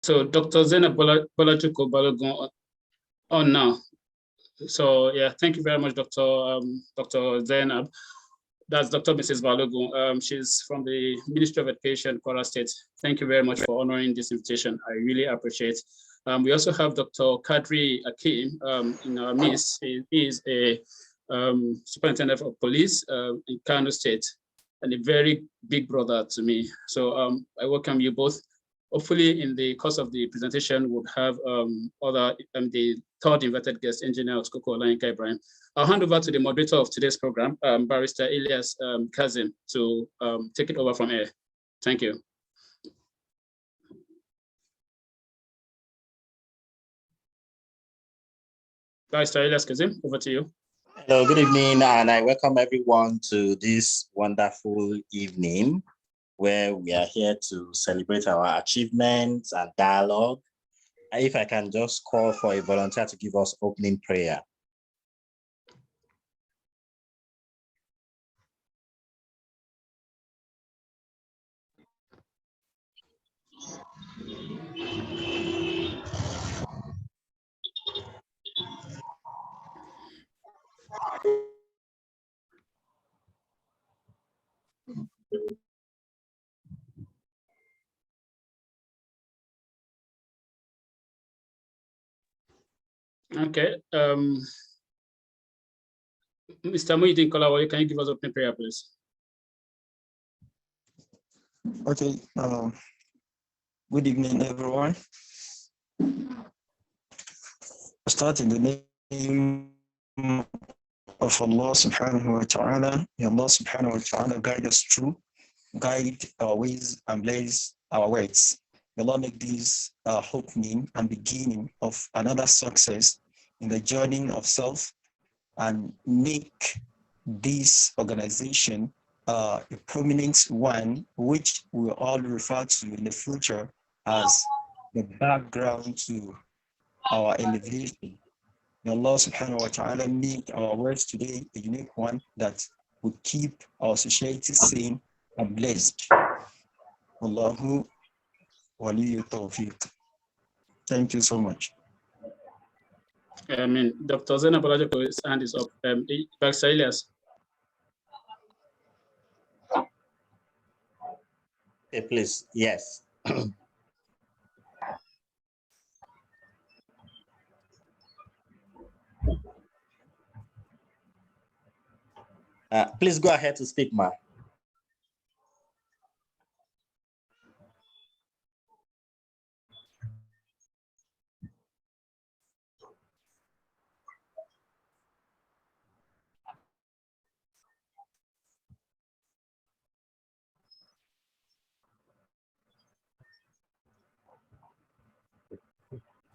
So Dr. Zainab Bolajuko Balogun on now. So yeah, thank you very much, Dr. Zainab. That's Dr. Mrs. Balogun. She's from the Ministry of Education, Kwara State. Thank you very much for honoring this invitation. I really appreciate. We also have Dr. Kadri Akim in our midst. He is a superintendent of police in Kano State and a very big brother to me. So I welcome you both. Hopefully, in the course of the presentation, we'll have the third invited guest, Engineer Oskoko Olayinka Ibrahim. I'll hand over to the moderator of today's program, Barrister Ilyas Kazim, to take it over from here. Thank you. Barrister Ilyas Kazim, over to you. Hello, good evening, and I welcome everyone to this wonderful evening where we are here to celebrate our achievements and dialogue. If I can just call for a volunteer to give us opening prayer. Okay. Mr. Muhyiddin Kolawa, can you give us opening prayer, please? Okay. Good evening, everyone. I start in the name of Allah subhanahu wa ta'ala. May Allah subhanahu wa ta'ala guide us through, guide our ways and bless our words. May Allah make this opening and beginning of another success in the journey of self and make this organization a prominent one, which we will all refer to in the future as the background to our elevation. May Allah subhanahu wa ta'ala make our words today a unique one that will keep our society sane and blessed. Allahu waliyu tawfiq. Thank you so much. Dr. Zainab Bolajuko's hand is up. Barrister Ilyas. Okay, please, yes. Please go ahead to speak, ma.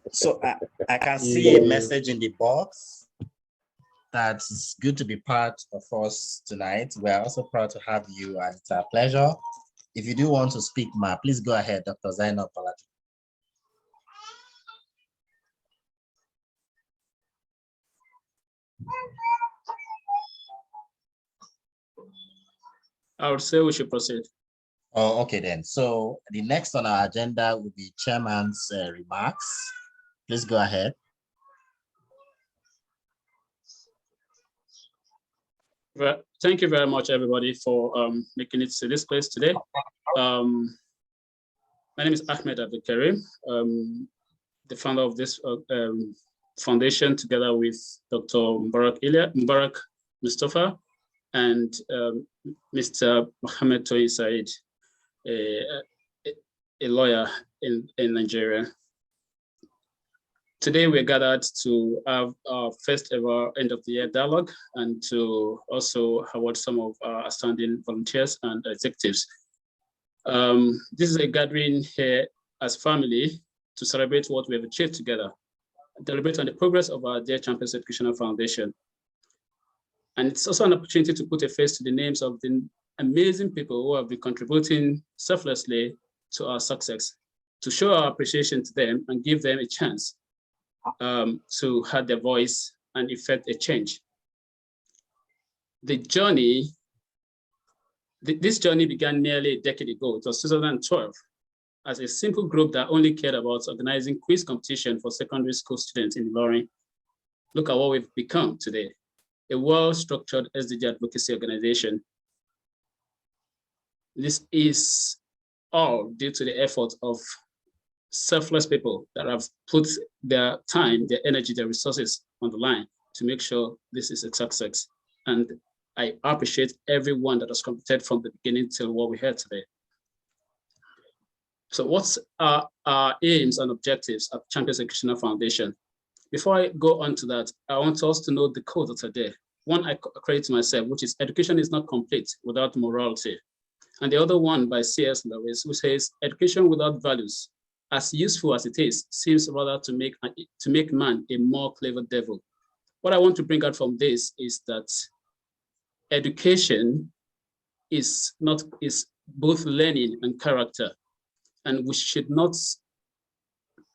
So I can see a message in the box that it's good to be part of us tonight. We're also proud to have you, and it's a pleasure. If you do want to speak, ma, please go ahead, Dr. Zainab Bolajuko. I would say we should proceed. Oh, okay then. So the next on our agenda will be Chairman's remarks. Please go ahead. Well, thank you very much, everybody, for making it to this place today. My name is Ahmed Abdul Karim, the founder of this foundation, together with Dr. Mubarak Mustafa and Mr. Mohammed Toyin Said, a lawyer in Nigeria. Today, we're gathered to have our first ever end of the year dialogue and to also award some of our outstanding volunteers and executives. This is a gathering here as family to celebrate what we have achieved together, deliberate on the progress of our Dear Champions Educational Foundation. And it's also an opportunity to put a face to the names of the amazing people who have been contributing selflessly to our success, to show our appreciation to them and give them a chance to have their voice and effect a change. The journey, this journey began nearly a decade ago. It was 2012. as a simple group that only cared about organizing quiz competition for secondary school students in Ilorin, look at what we've become today, a well-structured SDG advocacy organization. This is all due to the effort of selfless people that have put their time, their energy, their resources on the line to make sure this is a success. And I appreciate everyone that has contributed from the beginning till what we heard today. So what's our aims and objectives at Champions Educational Foundation? Before I go on to that, I want us to know the code that are there. One I create to myself, which is education is not complete without morality. And the other one by C.S. Lewis, who says education without values, as useful as it is, seems rather to make man a more clever devil. What I want to bring out from this is that education is both learning and character. And we should not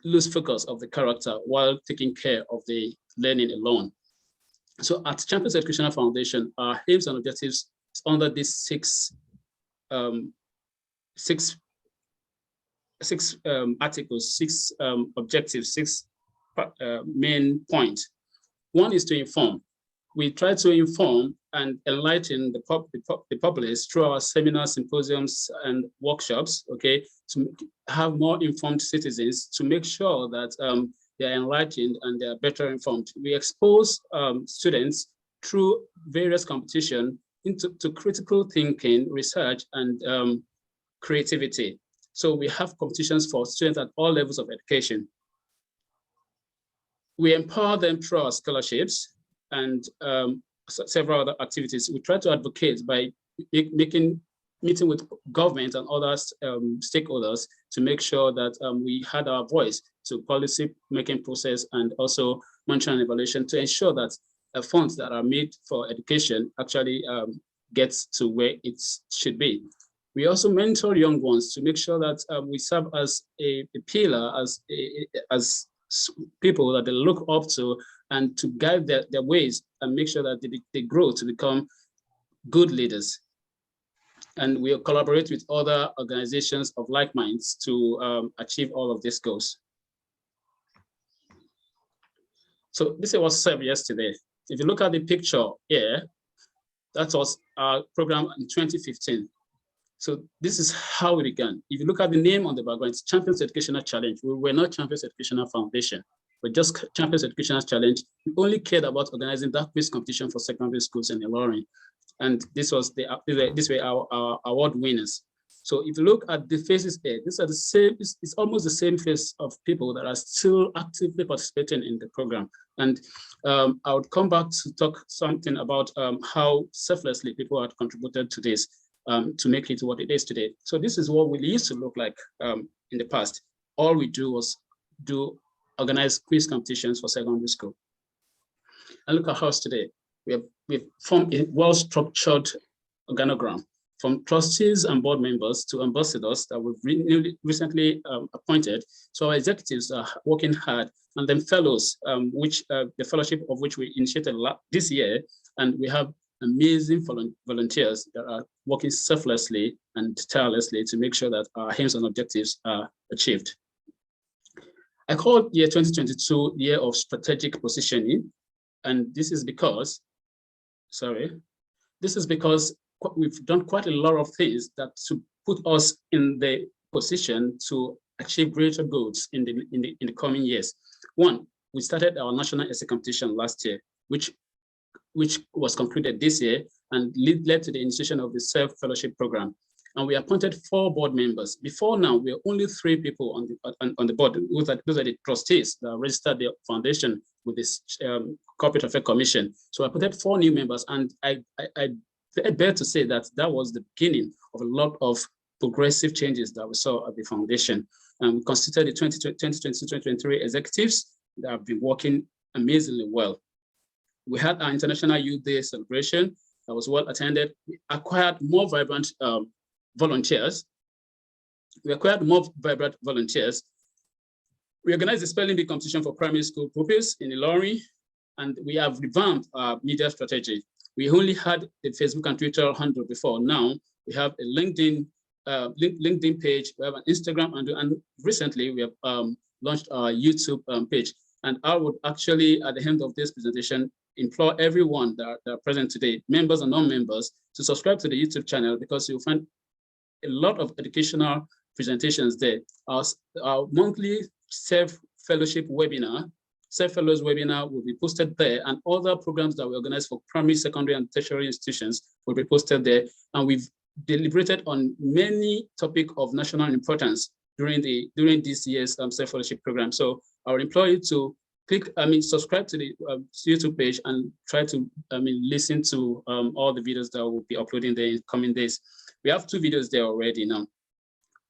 lose focus of the character while taking care of the learning alone. So at Champions Educational Foundation, our aims and objectives is under these six articles, six objectives, six main points. One is to inform. We try to inform and enlighten the populace through our seminars, symposiums, and workshops, okay, to have more informed citizens, to make sure that they're enlightened and they're better informed. We expose students through various competition into critical thinking, research, and creativity. So we have competitions for students at all levels of education. We empower them through our scholarships and several other activities. We try to advocate by meeting with government and other stakeholders to make sure that we had our voice to policy making process and also monitoring and evaluation to ensure that funds that are made for education actually gets to where it should be. We also mentor young ones to make sure that we serve as a pillar, as people that they look up to, and to guide their ways and make sure that they grow to become good leaders. And we collaborate with other organizations of like minds to achieve all of these goals. So this was served yesterday. If you look at the picture here, that was our program in 2015. So this is how it began. If you look at the name on the background, it's Champions Educational Challenge. We were not Champions Educational Foundation, but just Champions Educational Challenge. We only cared about organizing that quiz competition for secondary schools in Ilorin. And this was our award winners. So if you look at the faces here, these are the same, it's almost the same face of people that are still actively participating in the program. And I would come back to talk something about how selflessly people had contributed to this. To make it what it is today. So this is what we used to look like in the past. All we do was organize quiz competitions for secondary school. And look at us today. We've formed a well-structured organogram from trustees and board members to ambassadors that we've recently appointed. So our executives are working hard, and then fellows, the fellowship of which we initiated this year, and we have amazing volunteers that are working selflessly and tirelessly to make sure that our aims and objectives are achieved. I call year 2022 year of strategic positioning, and this is because we've done quite a lot of things that to put us in the position to achieve greater goals in the coming years. One, we started our national essay competition last year, which was concluded this year and led to the initiation of the self-fellowship program. And we appointed 4 board members. Before now, we are only 3 people on the board. Those are the trustees that registered the foundation with this Corporate Affairs Commission. So I appointed 4 new members, and I dare to say that that was the beginning of a lot of progressive changes that we saw at the foundation. And we constituted the 2022-2023 executives that have been working amazingly well. We had our International Youth Day celebration that was well attended. We acquired more vibrant volunteers. We organized the spelling bee competition for primary school pupils in Ilorin, and we have revamped our media strategy. We only had the Facebook and Twitter handle before. Now we have a LinkedIn LinkedIn page, we have an Instagram, and recently we have launched our YouTube page. And I would actually, at the end of this presentation, implore everyone that are present today, members and non-members, to subscribe to the YouTube channel, because you'll find a lot of educational presentations there. Our monthly self-fellowship webinar, self-fellows webinar will be posted there, and other programs that we organize for primary, secondary, and tertiary institutions will be posted there. And we've deliberated on many topics of national importance during this year's self-fellowship program. So I would implore you to subscribe to the YouTube page and try to, listen to all the videos that we'll be uploading there in coming days. We have 2 videos there already now.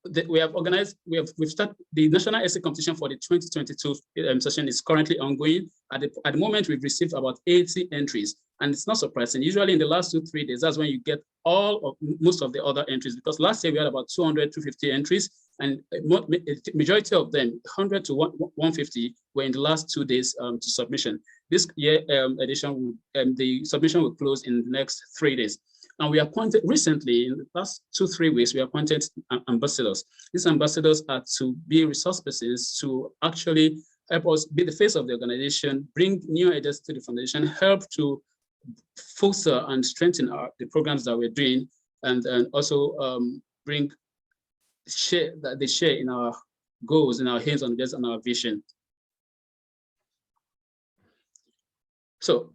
We've started the national essay competition for the 2022 session is currently ongoing. At the moment, we've received about 80 entries, and it's not surprising. Usually in the last 2-3 days, that's when you get most of the other entries, because last year we had about 200 to 250 entries, and majority of them, 100 to 150, were in the last 2 days to submission. This year edition, the submission will close in the next 3 days. And we appointed recently, in the past 2-3 weeks, we appointed ambassadors. These ambassadors are to be resource persons to actually help us be the face of the organization, bring new ideas to the foundation, help to foster and strengthen the programs that we're doing, and also they share in our goals, in our aims and goals, and our vision. So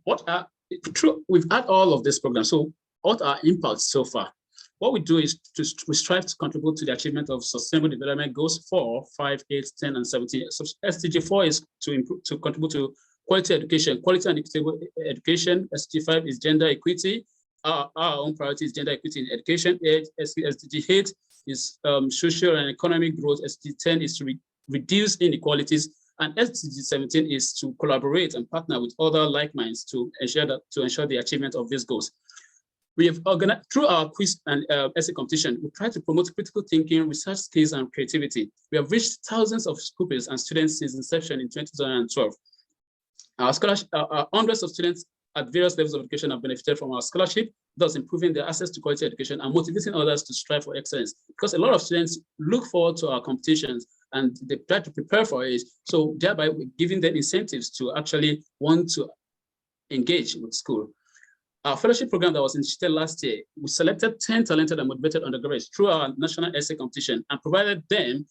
we've had all of this program. So what are impacts so far? What we do is we strive to contribute to the achievement of Sustainable Development Goals 4, 5, 8, 10, and 17. So SDG 4 is to contribute to quality education, quality and equitable education. SDG 5 is gender equity. Our own priority is gender equity in education. SDG 8 is social and economic growth. SDG 10 is to reduce inequalities. And SDG 17 is to collaborate and partner with other like minds to ensure the achievement of these goals. We have organized, through our quiz and essay competition, we try to promote critical thinking, research skills, and creativity. We have reached thousands of pupils and students since inception in 2012. Our scholarship, hundreds of students at various levels of education have benefited from our scholarship, thus improving their access to quality education and motivating others to strive for excellence. Because a lot of students look forward to our competitions and they try to prepare for it. So thereby we're giving them incentives to actually want to engage with school. Our fellowship program that was initiated last year, we selected 10 talented and motivated undergraduates through our national essay competition and provided them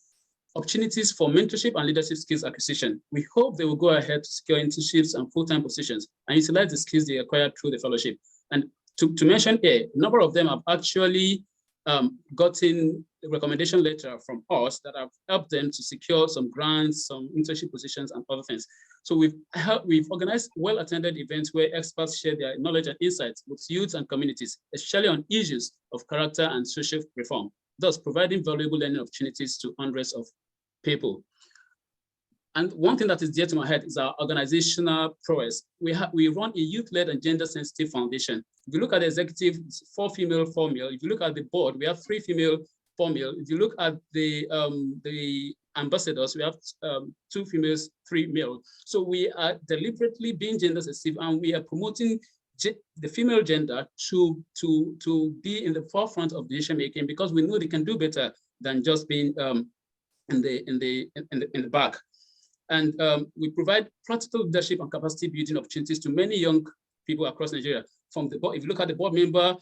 opportunities for mentorship and leadership skills acquisition. We hope they will go ahead to secure internships and full-time positions and utilize the skills they acquired through the fellowship. And to mention here, a number of them have actually gotten a recommendation letter from us that have helped them to secure some grants, some internship positions, and other things. So we've organized well-attended events where experts share their knowledge and insights with youth and communities, especially on issues of character and social reform, thus providing valuable learning opportunities to hundreds of people. And one thing that is dear to my heart is our organizational prowess. We run a youth-led and gender-sensitive foundation. If you look at the executive, it's 4 female, 4 male. If you look at the board, we have 3 female, 4 male. If you look at the ambassadors, we have 2 females, 3 male. So we are deliberately being gender sensitive, and we are promoting the female gender to be in the forefront of decision making, because we know they can do better than just being in the back. And we provide practical leadership and capacity building opportunities to many young people across Nigeria. From the board, if you look at the board member,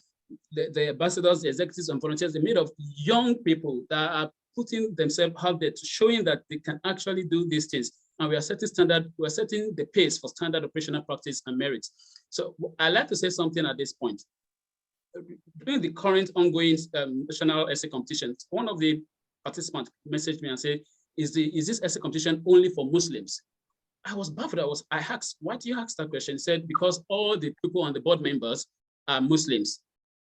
the ambassadors, the executives, and volunteers, they're made of young people that are putting themselves out there to showing that they can actually do these things. And we are setting the pace for standard operational practice and merit. So I'd like to say something at this point. During the current ongoing national essay competition, one of the participants messaged me and said, is this essay competition only for Muslims? I was baffled. I asked, why do you ask that question? He said, because all the people on the board members are Muslims.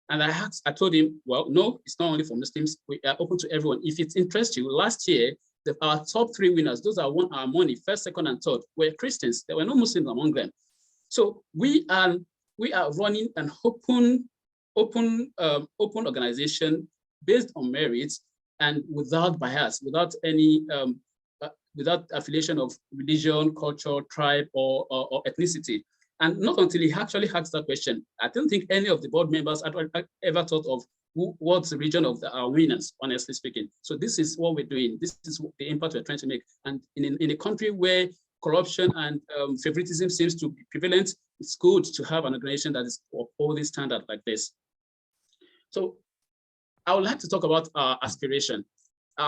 And I told him, well, no, it's not only for Muslims. We are open to everyone. If it interests you, last year, our top 3 winners, those that won our money, first, second, and third, were Christians. There were no Muslims among them. So we are running an open organization based on merits and without bias, without any without affiliation of religion, culture, tribe, or ethnicity. And not until he actually asked that question, I don't think any of the board members had ever thought of what's the region of our winners, honestly speaking. So this is what we're doing. This is the impact we're trying to make. And in a country where corruption and favoritism seems to be prevalent, it's good to have an organization that is of all these standards like this. So I would like to talk about our aspiration.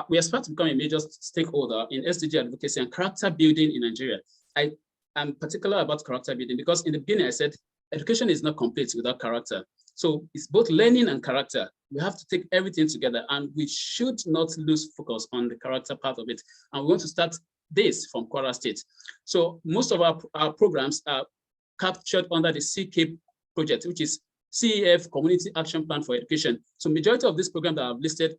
We aspire to become a major stakeholder in SDG advocacy and character building in Nigeria. I am particular about character building because in the beginning I said education is not complete without character. So it's both learning and character. We have to take everything together, and we should not lose focus on the character part of it. And we want to start this from Kwara State. So most of our programs are captured under the CK project, which is CEF, Community Action Plan for Education. So majority of these programs that I've listed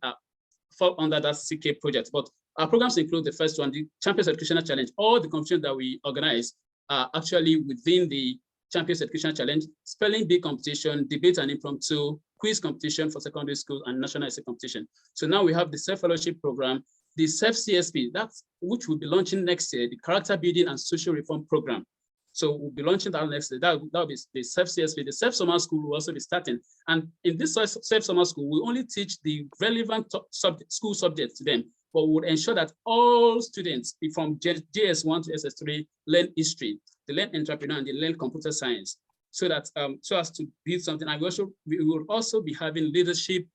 fall under that CK project. But our programs include the first one, the Champions Educational Challenge. All the competitions that we organize are actually within the Champions Educational Challenge: spelling bee competition, debate and impromptu, quiz competition for secondary school, and national essay competition. So now we have the self-fellowship program, the self-CSP, that's which will be launching next year, the character building and social reform program. So we'll be launching that next year. That will be the self-CSP. The self-summer school will also be starting. And in this self-summer school, we only teach the relevant school subjects to them, but we would ensure that all students from JS1 to SS3 learn history, they learn entrepreneur, and they learn computer science, so that so as to build something. And we will also be having leadership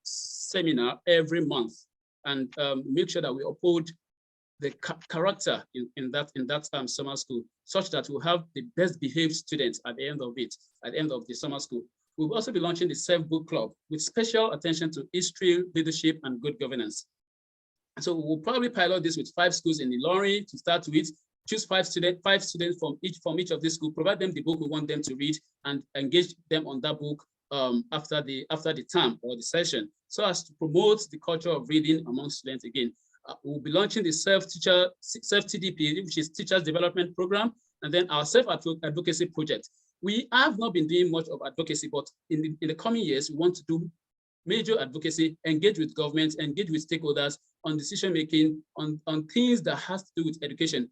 seminar every month, and make sure that we uphold the character in that summer school, such that we'll have the best behaved students at the end of it, at the end of the summer school. We'll also be launching the Self-Book Club with special attention to history, leadership, and good governance. So we'll probably pilot this with 5 schools in Ilorin to start with, choose 5 students from each of these schools, provide them the book we want them to read, and engage them on that book after the term or the session, so as to promote the culture of reading among students again. We'll be launching the self-TDP, which is Teachers Development Program, and then our self-advocacy project. We have not been doing much of advocacy, but in the coming years, we want to do major advocacy, engage with governments, engage with stakeholders on decision-making, on things that has to do with education.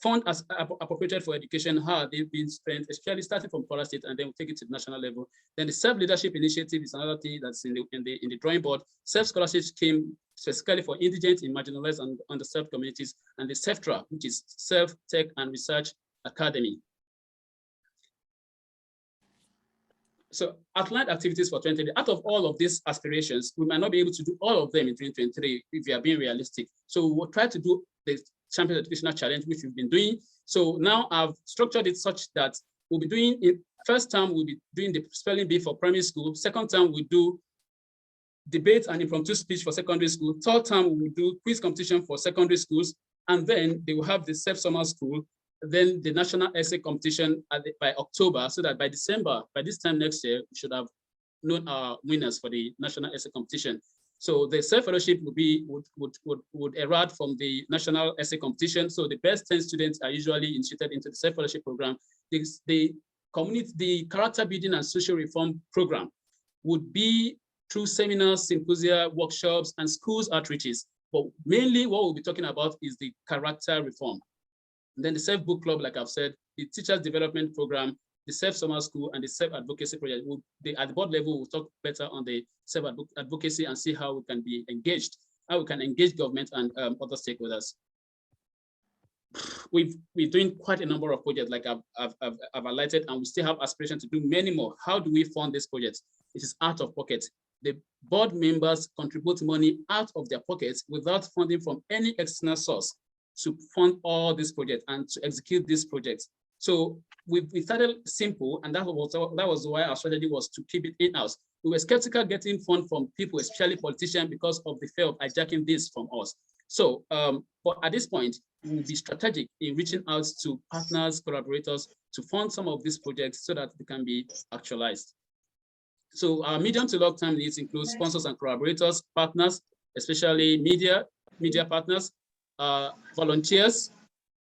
Fund as appropriated for education, how they've been spent, especially starting from Kwara State, and then we'll take it to the national level. Then the self-leadership initiative is another thing that's in the drawing board. Self-scholarships came specifically for indigent, marginalized, and underserved communities, and the SEFTRA, which is Self-Tech and Research Academy. So outlined activities for 2020. Out of all of these aspirations, we might not be able to do all of them in 2023 if we are being realistic. So we'll try to do the Champions Educational Challenge, which we've been doing. So now I've structured it such that we'll be doing it. First term, we'll be doing the spelling bee for primary school. Second term, we do debate and impromptu speech for secondary school. Third term, we will do quiz competition for secondary schools. And then they will have the self-summer school, then the national essay competition by October, so that by December, by this time next year, we should have known our winners for the national essay competition. So the self-fellowship would erupt from the national essay competition. So the best 10 students are usually initiated into the self-fellowship program. The character building and social reform program would be through seminars, symposia, workshops, and schools outreaches. But mainly what we'll be talking about is the character reform. And then the self-book club, like I've said, the teachers development program, the self-summer school, and the self-advocacy project. At the board level, we'll talk better on the self-advocacy and see how we can be engaged, how we can engage government and other stakeholders. We're doing quite a number of projects, like I've highlighted, and we still have aspiration to do many more. How do we fund these projects? It is out of pocket. The board members contribute money out of their pockets without funding from any external source to fund all these projects and to execute these projects. So we started simple, and that was why our strategy was to keep it in-house. We were skeptical getting funds from people, especially politicians, because of the fear of hijacking this from us. So, but at this point, we will be strategic in reaching out to partners, collaborators to fund some of these projects so that they can be actualized. So our medium to long term needs include sponsors and collaborators, partners, especially media partners, volunteers,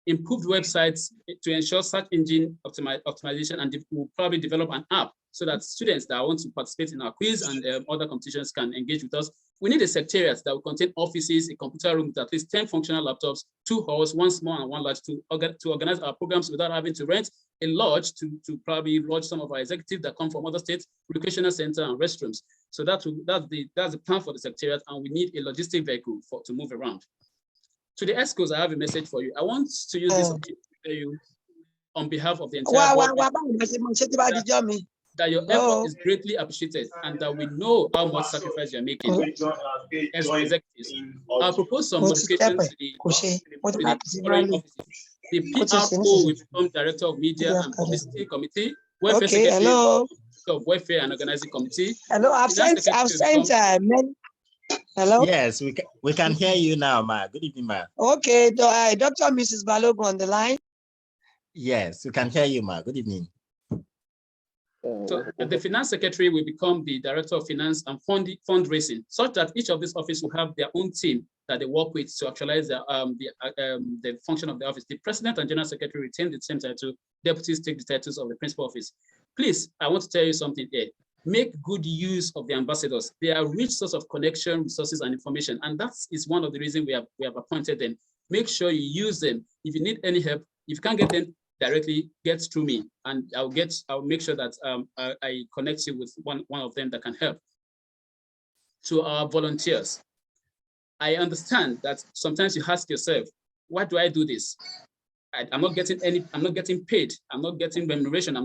improved websites to ensure search engine optimization, and we'll probably develop an app so that students that want to participate in our quiz and other competitions can engage with us. We need a secretariat that will contain offices, a computer room with at least 10 functional laptops, 2 halls, 1 small and 1 large, to organize our programs without having to rent a lodge to probably lodge some of our executives that come from other states, educational center, and restrooms. So that's the plan for the secretariat, and we need a logistic vehicle to move around. To the ESCOs, I have a message for you. I want to use this opportunity to tell you on behalf of the entire board that your effort is greatly appreciated and that we know how much sacrifice you're making as executives. I'll propose some modifications to the following offices. The PRO will become Director of Media and Publicity Committee, Welfare Secretary of Welfare and Organizing Committee. Hello, I've sent hello? Yes, we can hear you now, ma. Good evening, ma. Okay, Dr. Mrs. Balogun on the line. Yes, we can hear you, ma. Good evening. So the Finance Secretary will become the Director of Finance and Fundraising, such that each of these offices will have their own team that they work with to actualize the function of the office. The President and General Secretary retain the same title. Deputies take the titles of the Principal Office. Please, I want to tell you something here. Make good use of the ambassadors. They are rich source of connection, resources, and information, and that is one of the reasons we have appointed them. Make sure you use them. If you need any help, if you can't get them directly, get through me, and I'll make sure that I connect you with one of them that can help. To our volunteers, I understand that sometimes you ask yourself, why do I do this? I'm not getting paid. I'm not getting remuneration.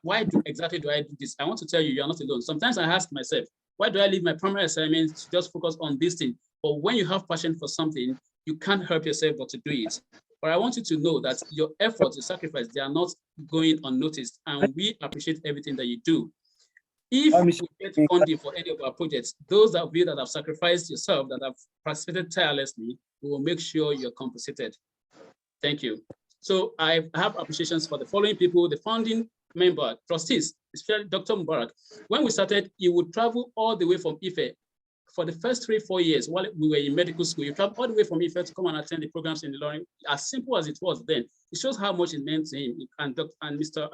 Why exactly do I do this? I want to tell you, you're not alone. Sometimes I ask myself, why do I leave my primary assignment to just focus on this thing? But when you have passion for something, you can't help yourself but to do it. But I want you to know that your efforts, your sacrifice, they are not going unnoticed, and we appreciate everything that you do. If we get funding for any of our projects, those of you that have sacrificed yourself, that have participated tirelessly, we will make sure you're compensated. Thank you. So I have appreciations for the following people: the founding member, trustees, especially Dr. Mubarak. When we started, he would travel all the way from Ife. For the first 3-4 years while we were in medical school, you traveled all the way from Ife to come and attend the programs in the Ilorin. As simple as it was then, it shows how much it meant to him, and Mr.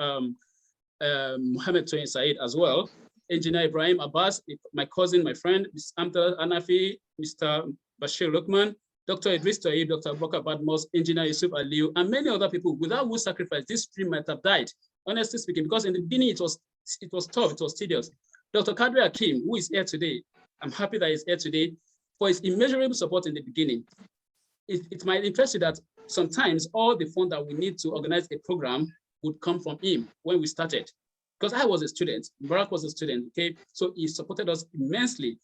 Mohammed Toyin Said as well. Engineer Ibrahim Abbas, my cousin, my friend, Ms. Amta Anafi, Mr. Bashir Lukman, Dr. Idris Taib, Dr. Abubakar Badmos, Engineer Yusuf Aliu, and many other people, without whose sacrifice, this stream might have died, honestly speaking, because in the beginning it was tough, it was tedious. Dr. Kadri Akim, who is here today, I'm happy that he's here today, for his immeasurable support in the beginning. It might interest you that sometimes all the fund that we need to organize a program would come from him when we started. Because I was a student, Mubarak was a student, okay? So he supported us immensely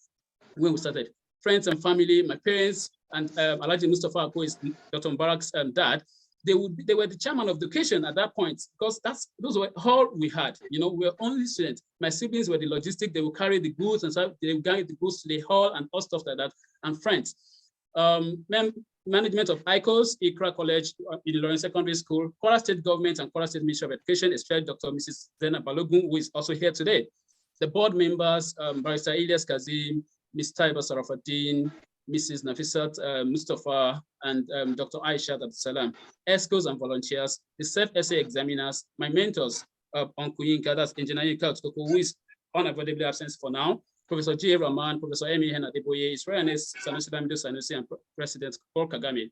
when we started. Friends and family, my parents, and Alhaji Mustafa, who is Dr. Mubarak's dad, they were the chairman of education at that point, because those were all we had. You know, we were only students. My siblings were the logistic, they would carry the goods, and so they would carry the goods to the hall and all stuff like that, and friends. Management of ICOS, Ikra College, in Lawrence Secondary School, Kwara State Government and Kwara State Ministry of Education, especially Dr. Mrs. Zena Balogun, who is also here today. The board members, Barrister Ilyas Kazim, Ms. Taiba Sarafaddin, Mrs. Nafisat Mustafa, and Dr. Aisha Abdulsalam, ESCOs and volunteers, the self-essay examiners, my mentors, Uncle Yinka, that's Engineer Yinka, who is unavoidably absent for now, Professor J. Rahman, Professor Emi Hen Adeboye, Israel Sanusi Lamido Sanusi, and President Paul Kagame.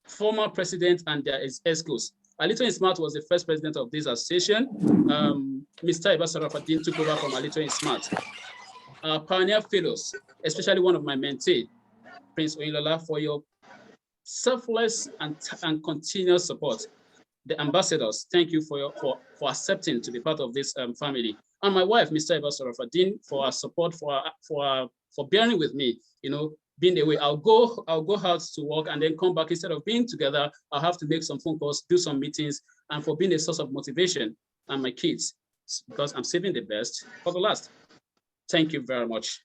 Former president and their ESCOs. Alito Smart was the first president of this association. Mr. Iba Sarafaddin took over from Alito Smart. Pioneer fellows, especially one of my mentees, Prince Oyilola, for your selfless and continuous support. The ambassadors, thank you for accepting to be part of this family. And my wife, Mr. Iba Sarafaddin, for our support, for bearing with me, you know, being away. I'll go out to work and then come back. Instead of being together, I'll have to make some phone calls, do some meetings, and for being a source of motivation. And my kids, because I'm saving the best for the last. Thank you very much.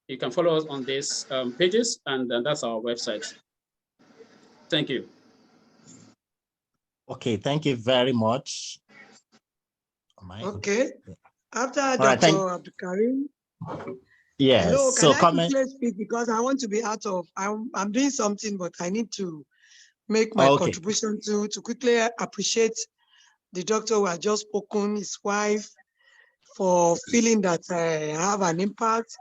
You can follow us on these pages, and that's our website. Thank you. Okay, thank you very much. Okay. After Dr. Abdulkarim. Yes. Hello, can I quickly speak, because I want to be out of, I'm doing something, but I need to make my contribution to quickly appreciate the doctor who has just spoken, his wife, for feeling that I have an impact.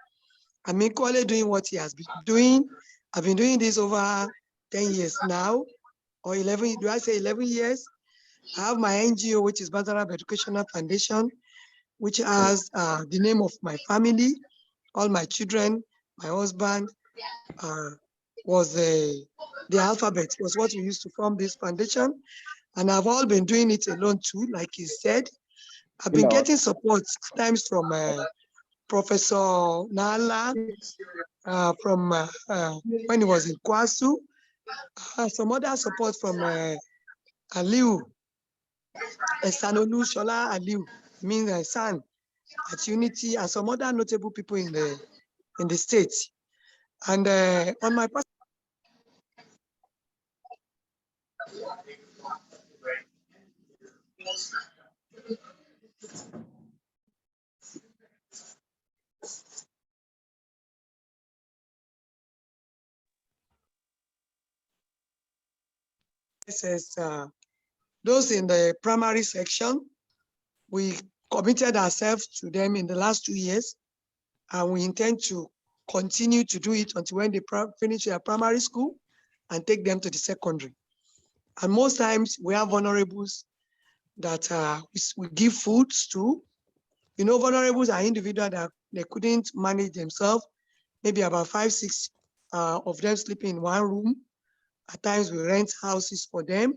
I'm equally doing what he has been doing. I've been doing this over 10 years now, or 11, do I say 11 years? I have my NGO, which is Bantarab Educational Foundation, which has the name of my family, all my children, my husband, was the alphabet, was what we used to form this foundation. And I've all been doing it alone too, like he said. I've been getting support at times from Professor Nala, from when he was in Kwasu, some other support from Aliu, Esanolu Shola Aliu, means son at Unity, and some other notable people in the state. And on my says those in the primary section, we committed ourselves to them in the last 2 years, and we intend to continue to do it until when they finish their primary school and take them to the secondary. And most times we have vulnerables that we give foods to. You know, vulnerables are individuals that they couldn't manage themselves, maybe about 5, 6 of them sleeping in one room. At times we rent houses for them,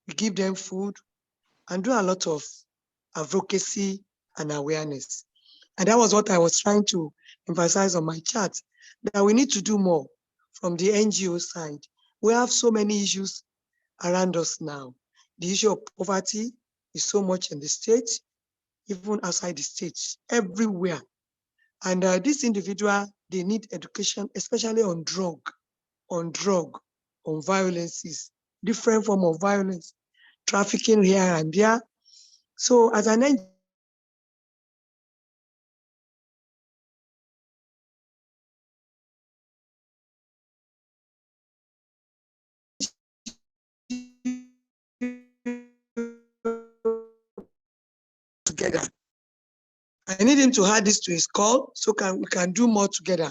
we give them food, and do a lot of advocacy and awareness. And that was what I was trying to emphasize on my chat, that we need to do more from the NGO side. We have so many issues around us now. The issue of poverty is so much in the state, even outside the states, everywhere. And this individual, they need education, especially on violences, different form of violence, trafficking here and there. So as an NGO, together. I need him to add this to his call so we can do more together.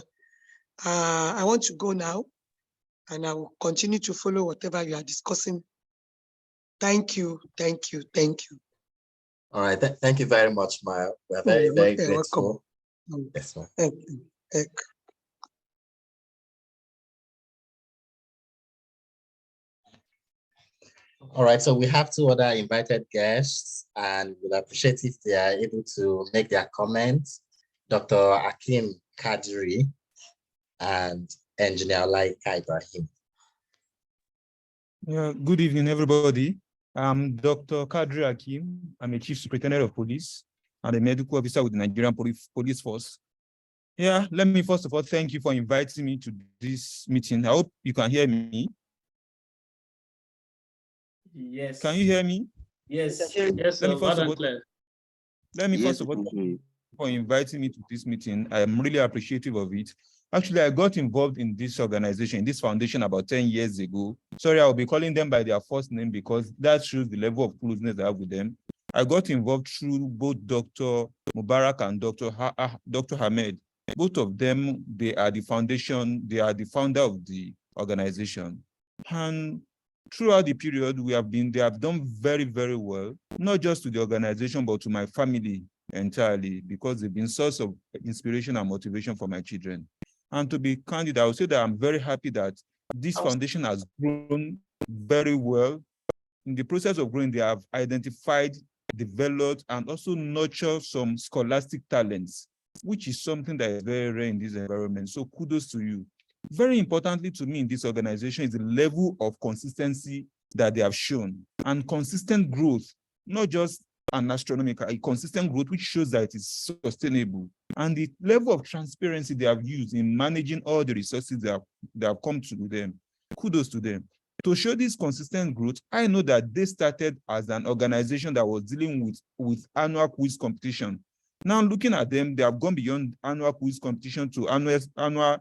I want to go now, and I will continue to follow whatever you are discussing. Thank you, thank you, thank you. All right, thank you very much, Maya. We're very, very grateful. Welcome. Yes, ma'am. Thank you. Thank you. All right, so we have 2 other invited guests, and we'll appreciate if they are able to make their comments. Dr. Akim Kadri and Engineer Laika Ibrahim. Yeah, good evening, everybody. I'm Dr. Kadri Akim. I'm a Chief Superintendent of Police and a medical officer with the Nigerian Police Force. Yeah, let me first of all thank you for inviting me to this meeting. I hope you can hear me. Yes. Can you hear me? Yes. Yes, let me first of all for inviting me to this meeting. I am really appreciative of it. Actually, I got involved in this organization, this foundation, about 10 years ago. Sorry, I'll be calling them by their first name because that shows the level of closeness I have with them. I got involved through both Dr. Mubarak and Dr. Hamed. Both of them, they are the foundation, they are the founder of the organization. And throughout the period, they have done very, very well, not just to the organization, but to my family entirely, because they've been source of inspiration and motivation for my children. And to be candid, I would say that I'm very happy that this foundation has grown very well. In the process of growing, they have identified, developed, and also nurtured some scholastic talents, which is something that is very rare in this environment. So kudos to you. Very importantly to me in this organization is the level of consistency that they have shown, and consistent growth, not just an astronomical, a consistent growth which shows that it is sustainable, and the level of transparency they have used in managing all the resources that have come to them. Kudos to them. To show this consistent growth, I know that they started as an organization that was dealing with annual quiz competition. Now looking at them, they have gone beyond annual quiz competition to annual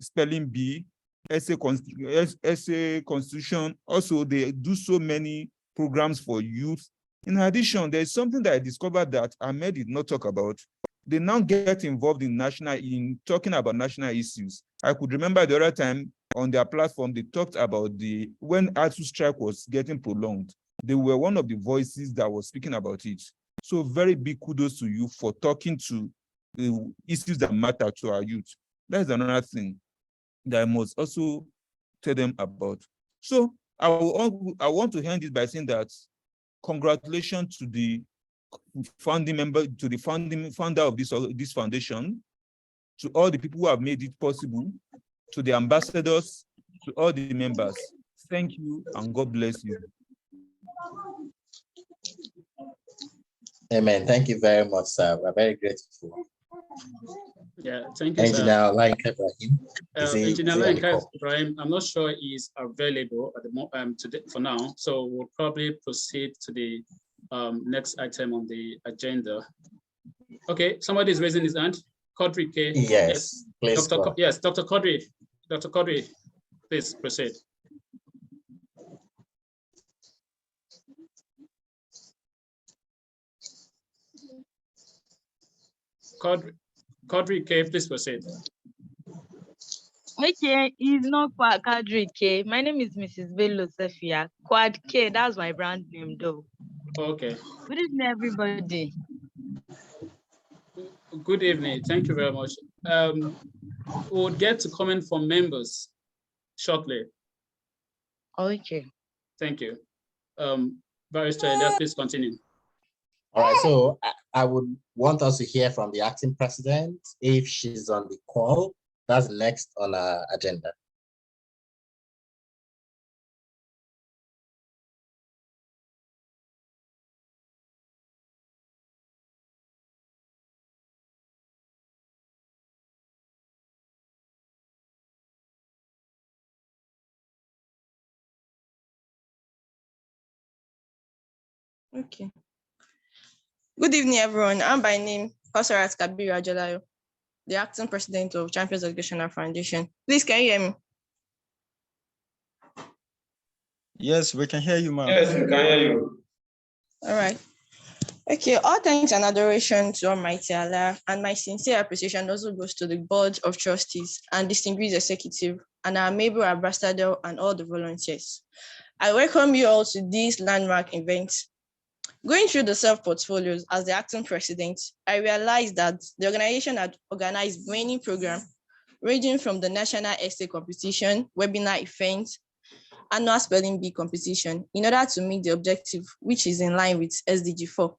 spelling bee, essay constitution. Also, they do so many programs for youth. In addition, there's something that I discovered that Ahmed did not talk about. They now get involved in talking about national issues. I could remember the other time on their platform, they talked about when ASU strike was getting prolonged. They were one of the voices that was speaking about it. So very big kudos to you for talking to the issues that matter to our youth. That's another thing that I must also tell them about. So I want to end it by saying that congratulations to the founding member, to the founder of this foundation, to all the people who have made it possible, to the ambassadors, to all the members. Thank you and God bless you. Amen. Thank you very much, sir. We're very grateful. Yeah, thank you, Engineer sir. Olainka Ibrahim. Engineer Olainka Ibrahim, I'm not sure he's available at the moment today for now, so we'll probably proceed to the next item on the agenda. Okay, somebody is raising his hand. Quadri K. Yes, please. Dr. Quadri. Dr. Quadri, please proceed. Quadri K, please proceed. Okay, it's not Quadri K. My name is Mrs. Bello Sefia. Quad K, that's my brand name though. Okay. Good evening, everybody. Good evening. Thank you very much. We'll get to comment from members shortly. Okay. Thank you. Barrister Elia, please continue. All right, so I would want us to hear from the acting president if she's on the call. That's next on our agenda. Okay. Good evening, everyone. I'm by name Pasarat Kabir Ajalayo, the acting president of Champions Educational Foundation. Please, can you hear me? Yes, we can hear you, ma'am. Yes, we can hear you. All right. Okay, all thanks and adoration to Almighty Allah, and my sincere appreciation also goes to the Board of Trustees and distinguished executive and our amiable ambassador and all the volunteers. I welcome you all to this landmark event. Going through the self-portfolios as the acting president, I realized that the organization had organized many programs ranging from the National Essay Competition, webinar events, annual spelling bee competition in order to meet the objective, which is in line with SDG 4.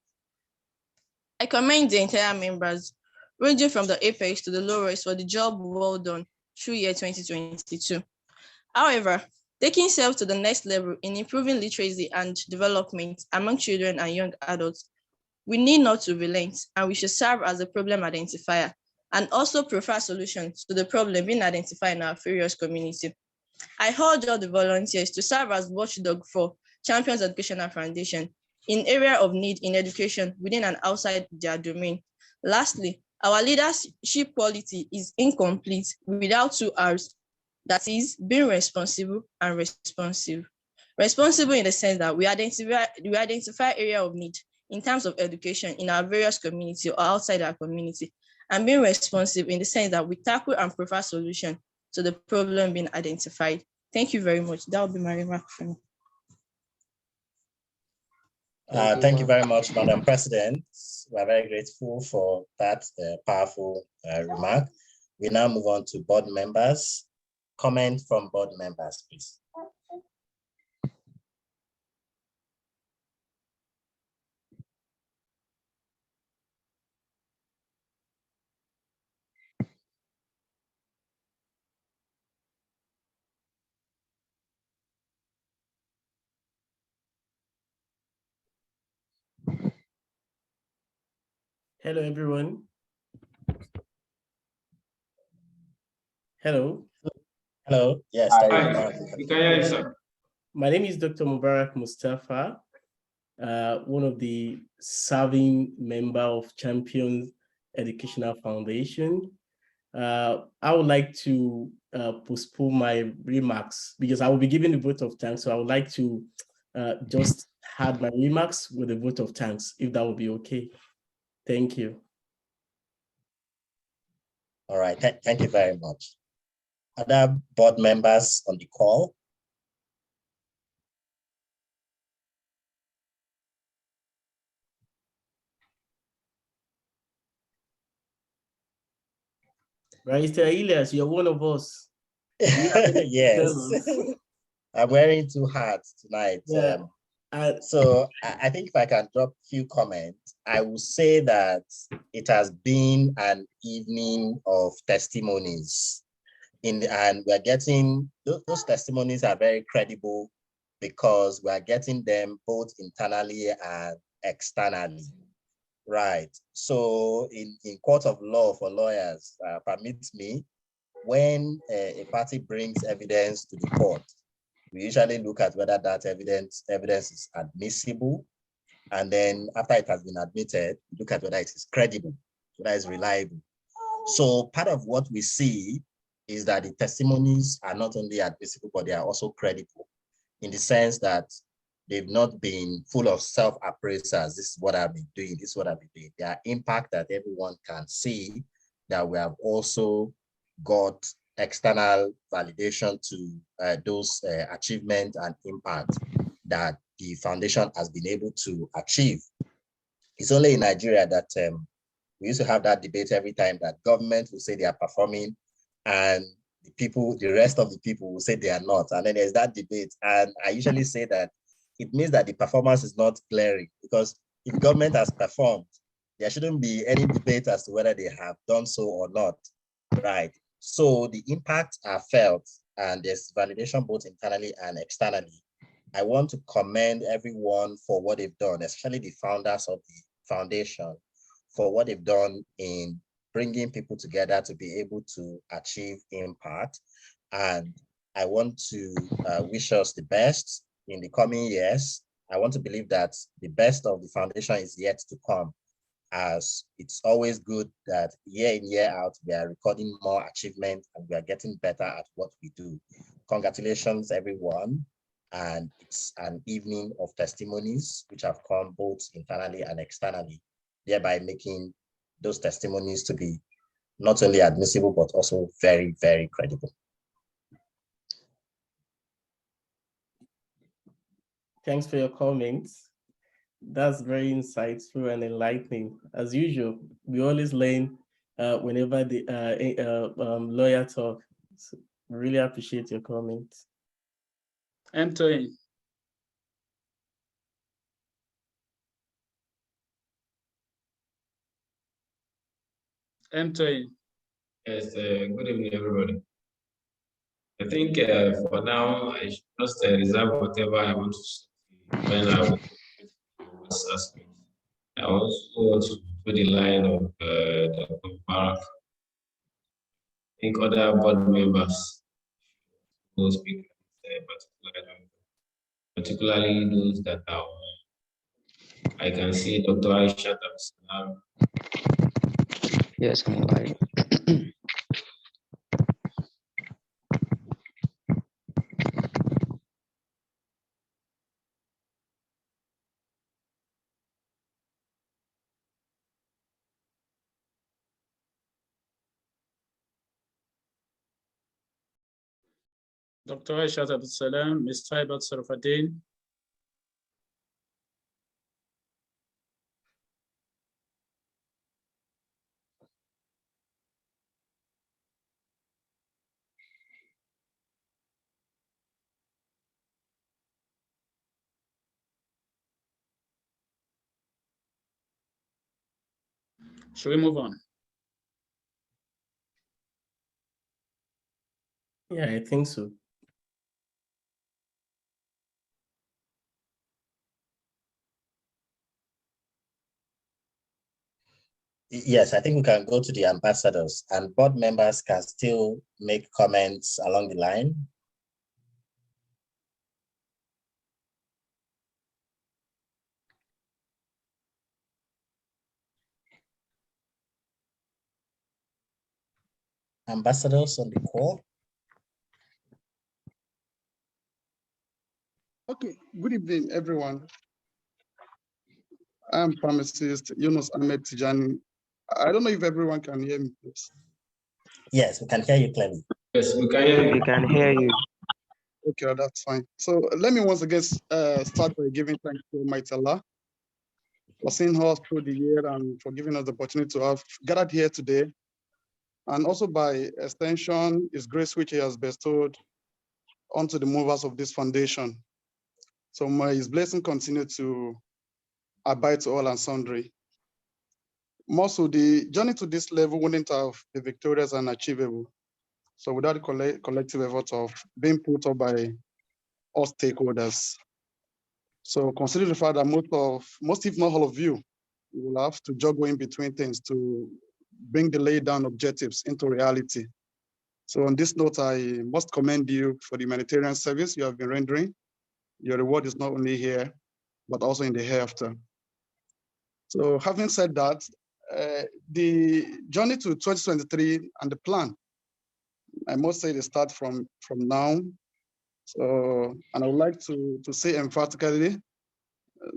I commend the entire members, ranging from the apex to the lowest, for the job well done through year 2022. However, taking self to the next level in improving literacy and development among children and young adults, we need not to relent, and we should serve as a problem identifier and also prefer solutions to the problem being identified in our various community. I urge all the volunteers to serve as watchdog for Champions Educational Foundation in area of need in education within and outside their domain. Lastly, our leadership quality is incomplete without 2 R's, that is being responsible and responsive. Responsible in the sense that we identify area of need in terms of education in our various community or outside our community, and being responsive in the sense that we tackle and prefer solution to the problem being identified. Thank you very much. That will be my remark for me. Thank you very much, Madam President. We're very grateful for that powerful remark. We now move on to board members. Comment from board members, please. Hello, everyone. Hello. Hello. Yes. We can hear you, sir. My name is Dr. Mubarak Mustafa, one of the serving member of Champions Educational Foundation. I would like to postpone my remarks because I will be giving the vote of thanks. So I would like to just add my remarks with a vote of thanks, if that would be okay. Thank you. All right. Thank you very much. Other board members on the call? Barrister Elias, you're one of us. Yes. I'm wearing 2 hats tonight. Yeah. So I think if I can drop a few comments, I will say that it has been an evening of testimonies. And we're getting, those testimonies are very credible because we're getting them both internally and externally. Right. So in court of law for lawyers, permit me, when a party brings evidence to the court, we usually look at whether that evidence is admissible. And then after it has been admitted, look at whether it is credible, whether it's reliable. So part of what we see is that the testimonies are not only admissible, but they are also credible in the sense that they've not been full of self-appraisals. This is what I've been doing. This is what I've been doing. There are impact that everyone can see, that we have also got external validation to those achievements and impact that the foundation has been able to achieve. It's only in Nigeria that we used to have that debate every time that government will say they are performing and the rest of the people will say they are not. And then there's that debate. And I usually say that it means that the performance is not glaring, because if government has performed, there shouldn't be any debate as to whether they have done so or not, right? So the impacts are felt and there's validation both internally and externally. I want to commend everyone for what they've done, especially the founders of the foundation, for what they've done in bringing people together to be able to achieve impact. And I want to wish us the best in the coming years. I want to believe that the best of the foundation is yet to come, as it's always good that year in, year out, we are recording more achievement and we are getting better at what we do. Congratulations, everyone. And it's an evening of testimonies which have come both internally and externally, thereby making those testimonies to be not only admissible, but also very, very credible. Thanks for your comments. That's very insightful and enlightening. As usual, we always learn whenever the lawyer talk. So really appreciate your comments. Anthony. Yes, good evening, everybody. I think for now, I should just reserve whatever I want to say when I will ask me. I also want to put the line of Dr. Mubarak. I think other board members will speak particularly those that are. I can see Dr. Aisha. Yes, I'm live. Dr. Aisha Abdul Salam, Ms. Taibat Sarfadin. Should we move on? Yeah, I think so. Yes, I think we can go to the ambassadors, and board members can still make comments along the line. Ambassadors on the call. Okay, good evening, everyone. I'm pharmacist Yunus Ahmed Tijani. I don't know if everyone can hear me, please. Yes, we can hear you clearly. Yes, we can hear you. We can hear you. Okay, that's fine. So let me once again start by giving thanks to Almighty Allah for seeing us through the year and for giving us the opportunity to have gathered here today and also by extension, His grace which He has bestowed onto the movers of this foundation. So may His blessing continue to abide to all and sundry. More so, the journey to this level wouldn't have been victorious and achievable. So without the collective effort of being put up by all stakeholders. So consider the fact that most if not all of you will have to juggle in between things to bring the laid down objectives into reality. So on this note, I must commend you for the humanitarian service you have been rendering. Your reward is not only here, but also in the hereafter. So having said that, the journey to 2023 and the plan, I must say they start from now. So, and I would like to say emphatically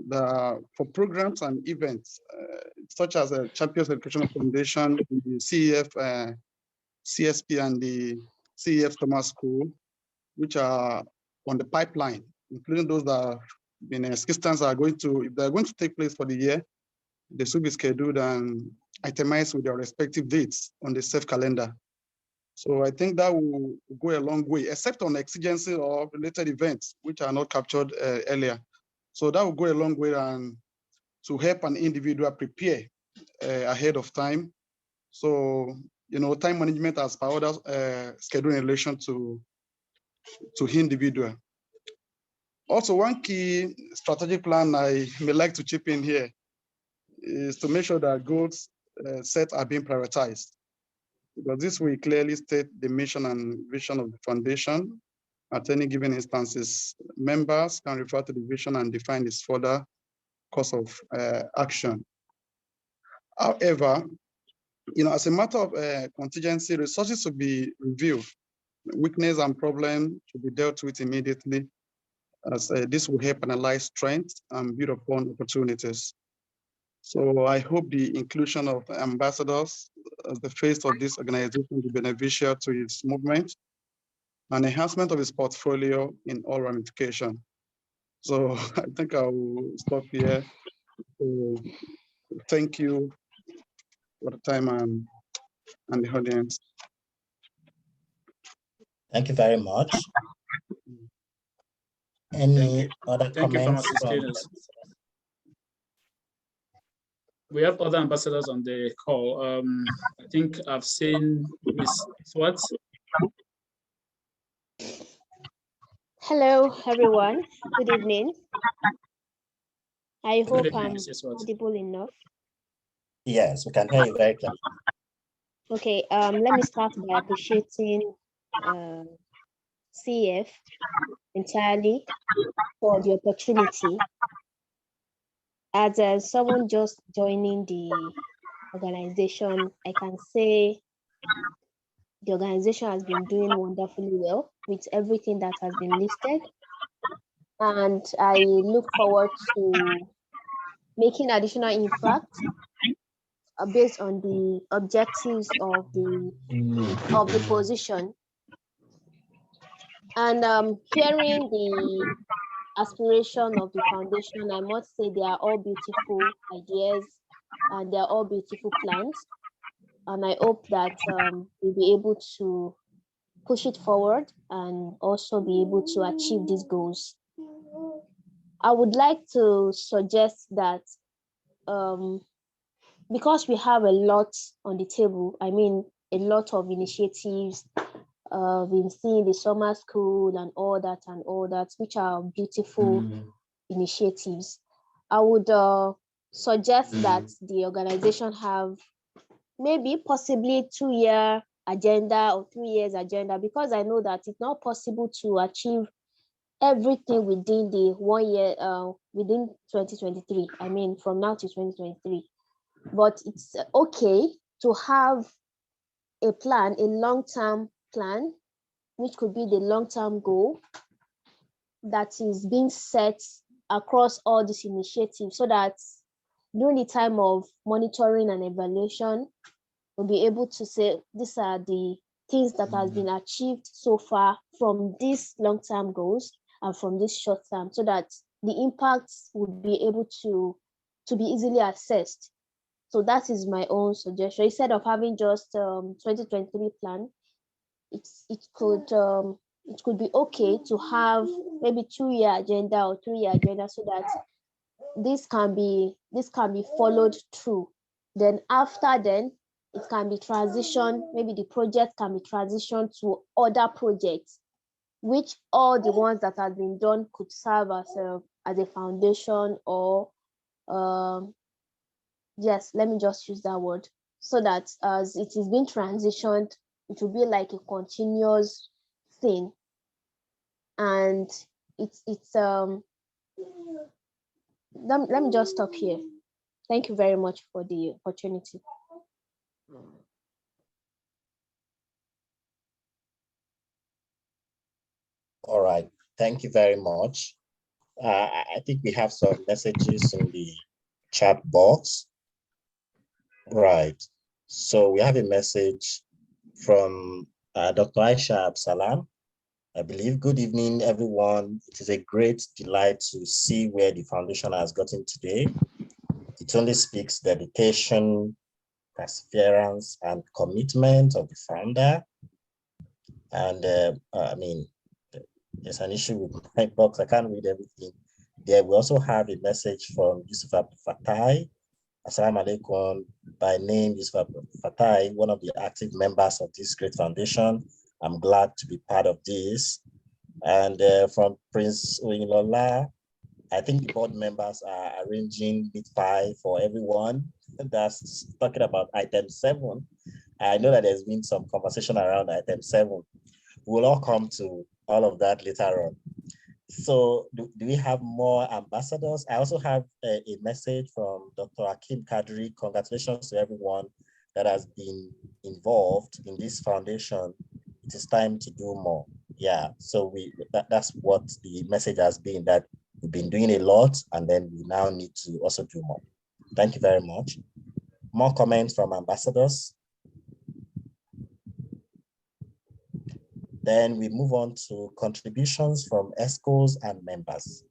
that for programs and events, such as the Champions Educational Foundation, the CEF, CSP, and the CEF Summer School, which are on the pipeline, including those that have been assistants are going to, if they're going to take place for the year, they should be scheduled and itemized with their respective dates on the SEF calendar. So I think that will go a long way, except on exigency or related events, which are not captured earlier. So that will go a long way and to help an individual prepare ahead of time. So, you know, time management as per other schedule in relation to individual. Also, one key strategic plan I may like to chip in here is to make sure that goals set are being prioritized, because this will clearly state the mission and vision of the foundation. At any given instances, members can refer to the vision and define its further course of action. However, you know, as a matter of contingency, resources will be reviewed. Weakness and problem should be dealt with immediately, as this will help analyze strengths and build upon opportunities. So I hope the inclusion of ambassadors as the face of this organization will be beneficial to its movement and enhancement of its portfolio in all ramifications. So I think I will stop here. So thank you for the time and the audience. Thank you very much. Any other comments from? We have other ambassadors on the call. I think I've seen Miss Swat. Hello, everyone. Good evening. I hope I'm audible enough. Yes, we can hear you very clearly. Okay, let me start by appreciating CF entirely for the opportunity. As someone just joining the organization, I can say the organization has been doing wonderfully well with everything that has been listed. And I look forward to making additional impact based on the objectives of the position. And hearing the aspiration of the foundation, I must say they are all beautiful ideas and they are all beautiful plans. And I hope that we'll be able to push it forward and also be able to achieve these goals. I would like to suggest that because we have a lot on the table, I mean, a lot of initiatives, we've seen the summer school and all that, which are beautiful initiatives. I would suggest that the organization have maybe possibly 2-year agenda or 3 years agenda, because I know that it's not possible to achieve everything within the 1 year, within 2023. I mean, from now to 2023. But it's okay to have a plan, a long-term plan, which could be the long-term goal that is being set across all these initiatives, so that during the time of monitoring and evaluation, we'll be able to say these are the things that has been achieved so far from these long-term goals and from this short-term, so that the impacts would be able to be easily assessed. So that is my own suggestion. Instead of having just 2023 plan, it could be okay to have maybe 2-year agenda or 3-year agenda, so that this can be followed through. Then after then, it can be transitioned. Maybe the project can be transitioned to other projects, which all the ones that have been done could serve as a foundation, or yes, let me just use that word, so that as it is being transitioned, it will be like a continuous thing. And it's let me just stop here. Thank you very much for the opportunity. All right, thank you very much. I think we have some messages in the chat box. Right, so we have a message from Dr. Aisha Absalam. I believe, good evening, everyone. It is a great delight to see where the foundation has gotten today. It only speaks dedication, perseverance, and commitment of the founder. And I mean, there's an issue with my box. I can't read everything. There we also have a message from Yusuf Abdul Fatai. Assalamu alaikum. By name, Yusuf Abdul Fatai, one of the active members of this great foundation. I'm glad to be part of this. And from Prince Oyinlola, I think the board members are arranging meat pie for everyone. That's talking about item 7. I know that there's been some conversation around item 7. We'll all come to all of that later on. So do we have more ambassadors? I also have a message from Dr. Akim Kadri. Congratulations to everyone that has been involved in this foundation. It is time to do more. Yeah, so that's what the message has been, that we've been doing a lot and then we now need to also do more. Thank you very much. More comments from ambassadors. Then we move on to contributions from ESCOs and members.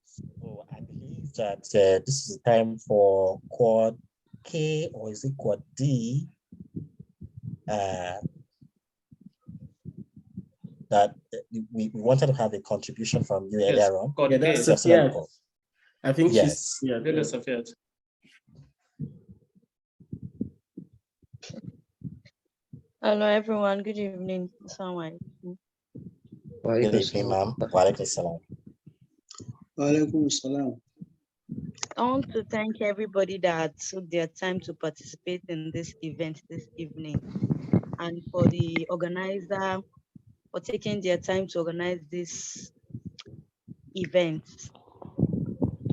So I believe that this is the time for Quad K, or is it Quad D? That we wanted to have a contribution from you earlier on. Yeah, that's Sophia. I think yes. She's Sophia. Hello, everyone. Good evening. Assalamu alaikum. Good evening, ma'am. Wa alaikum salam. Wa alaikum salam. I want to thank everybody that took their time to participate in this event this evening, and for the organizer for taking their time to organize this event.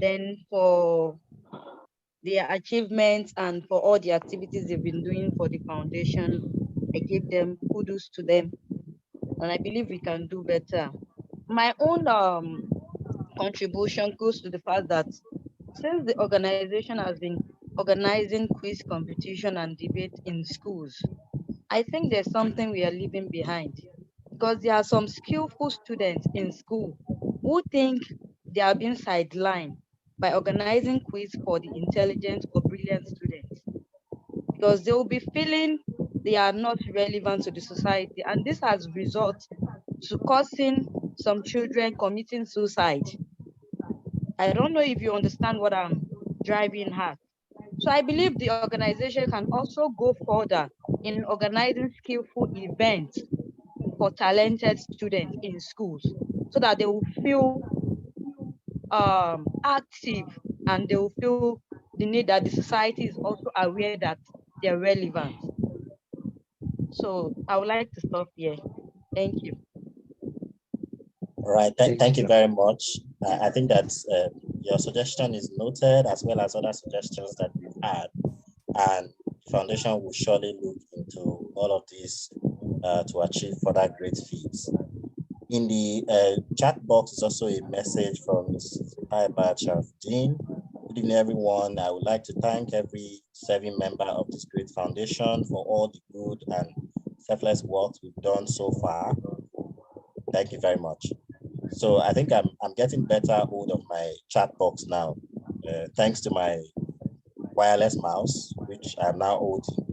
Then for their achievements and for all the activities they've been doing for the foundation, I give them kudos to them, and I believe we can do better. My own contribution goes to the fact that since the organization has been organizing quiz competition and debate in schools, I think there's something we are leaving behind, because there are some skillful students in school who think they are being sidelined by organizing quiz for the intelligent or brilliant students, because they will be feeling they are not relevant to the society, and this has resulted to causing some children committing suicide. I don't know if you understand what I'm driving at. So I believe the organization can also go further in organizing skillful events for talented students in schools, so that they will feel active, and they will feel the need that the society is also aware that they're relevant. So I would like to stop here. Thank you. All right, thank you very much. I think that your suggestion is noted, as well as other suggestions that we've had, and the foundation will surely look into all of these to achieve further great feats. In the chat box is also a message from Mrs. Paiba Sharafdin. Good evening, everyone. I would like to thank every serving member of this great foundation for all the good and selfless work we've done so far. Thank you very much. So I think I'm getting better hold of my chat box now, thanks to my wireless mouse, which I'm now holding.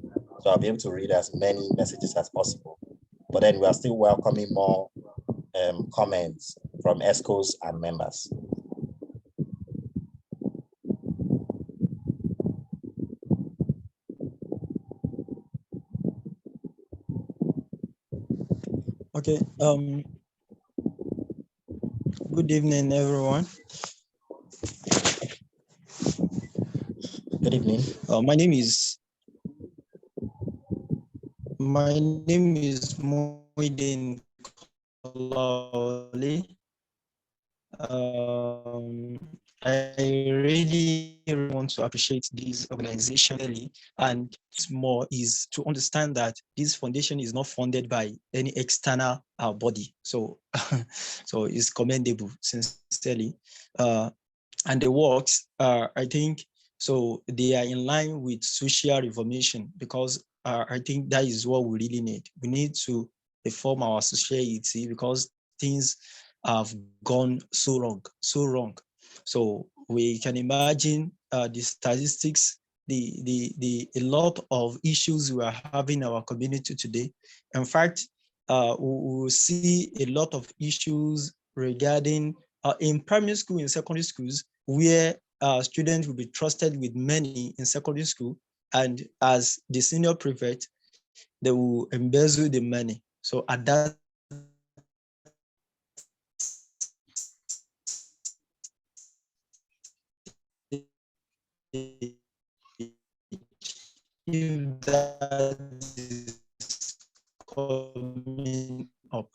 So I'll be able to read as many messages as possible. But then we are still welcoming more comments from ESCOs and members. Okay. Good evening, everyone. Good evening. My name is Muidin Kolawole. I really want to appreciate this organization really, and more is to understand that this foundation is not funded by any external body. So, so it's commendable, sincerely. And the works, I think, so they are in line with social reformation, because I think that is what we really need. We need to reform our society because things have gone so wrong. So we can imagine the statistics, a lot of issues we are having in our community today. In fact, we will see a lot of issues regarding in primary school, in secondary schools, where students will be trusted with money in secondary school, and as the senior prefect, they will embezzle the money. So at that if that is coming up,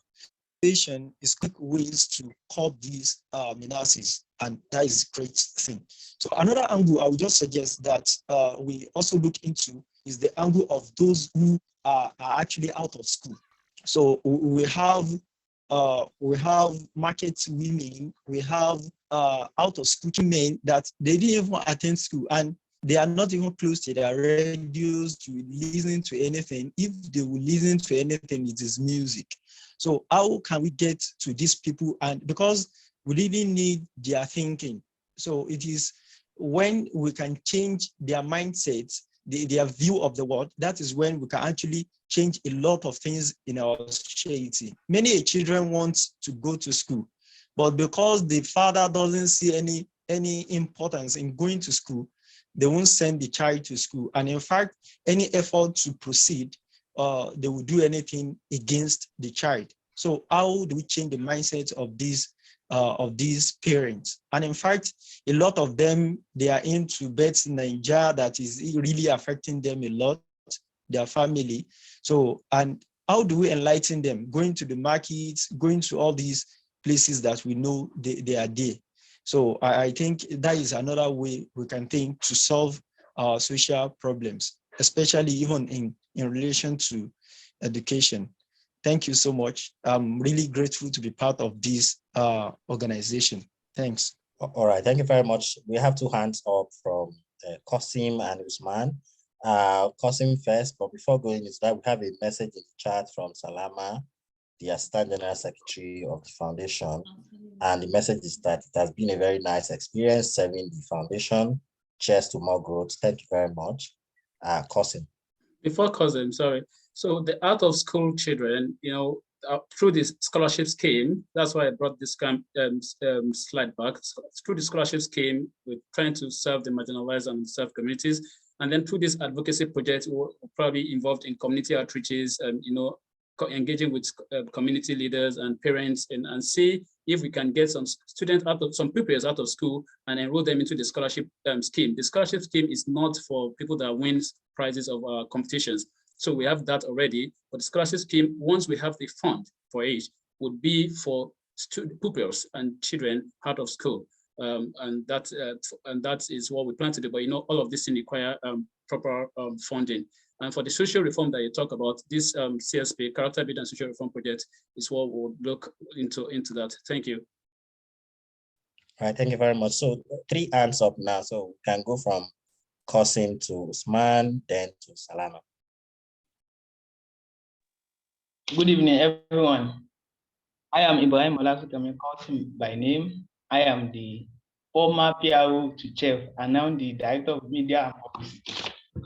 is quick ways to curb these menaces, and that is a great thing. So another angle I would just suggest that we also look into is the angle of those who are actually out of school. So we have market women, we have out of school men that they didn't even attend school, and they are not even close to their radios to listen to anything. If they will listen to anything, it is music. So how can we get to these people? And because we really need their thinking. So it is when we can change their mindsets, their view of the world, that is when we can actually change a lot of things in our society. Many children want to go to school, but because the father doesn't see any importance in going to school, they won't send the child to school. And in fact, any effort to proceed, they will do anything against the child. So how do we change the mindset of these parents? And in fact, a lot of them, they are into bets in Nigeria that is really affecting them a lot, their family. So, and how do we enlighten them? Going to the markets, going to all these places that we know they are there. So I think that is another way we can think to solve our social problems, especially even in relation to education. Thank you so much. I'm really grateful to be part of this organization. Thanks. All right, thank you very much. We have two hands up from Qasim and Usman. Qasim first, but before going into that, we have a message in the chat from Salama, the Assistant General Secretary of the Foundation. And the message is that it has been a very nice experience serving the Foundation. Cheers to more growth. Thank you very much. Qasim. Before Qasim, sorry. So the out of school children, through this scholarship scheme, that's why I brought this slide back. Through the scholarship scheme, we're trying to serve the marginalized and serve communities. And then through this advocacy project, we're probably involved in community outreaches, engaging with community leaders and parents, and see if we can get some students some pupils out of school and enroll them into the scholarship scheme. The scholarship scheme is not for people that win prizes of competitions. So we have that already, but the scholarship scheme, once we have the fund for it, would be for pupils and children out of school. And that is what we plan to do. But all of this require proper funding. And for the social reform that you talk about, this CSP, Character Building and Social Reform Project, is what we'll look into that. Thank you. All right, thank you very much. So 3 hands up now. So we can go from Qasim to Usman, then to Salama. Good evening, everyone. I am Ibrahim Olasukami Kausim by name. I am the former PRO to Chef and now the Director of Media and Publicity,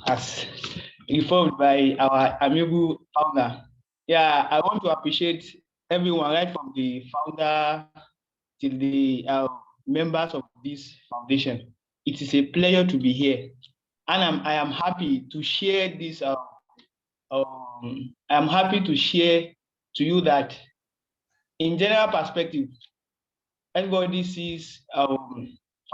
as informed by our amiable founder. Yeah, I want to appreciate everyone, right from the founder till the members of this foundation. It is a pleasure to be here, and I am happy to share this. I am happy to share to you that, in general perspective, everybody sees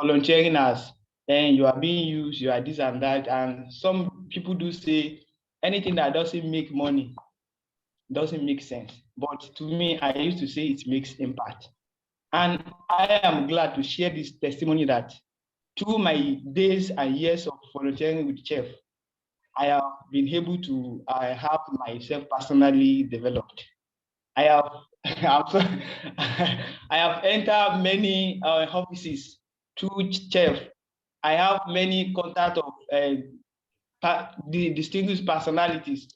volunteering as then you are being used, you are this and that, and some people do say anything that doesn't make money doesn't make sense. But to me, I used to say it makes impact. And I am glad to share this testimony that through my days and years of volunteering with Chef, I have been able to have myself personally developed. I have I have entered many offices through Chef. I have many contact of the distinguished personalities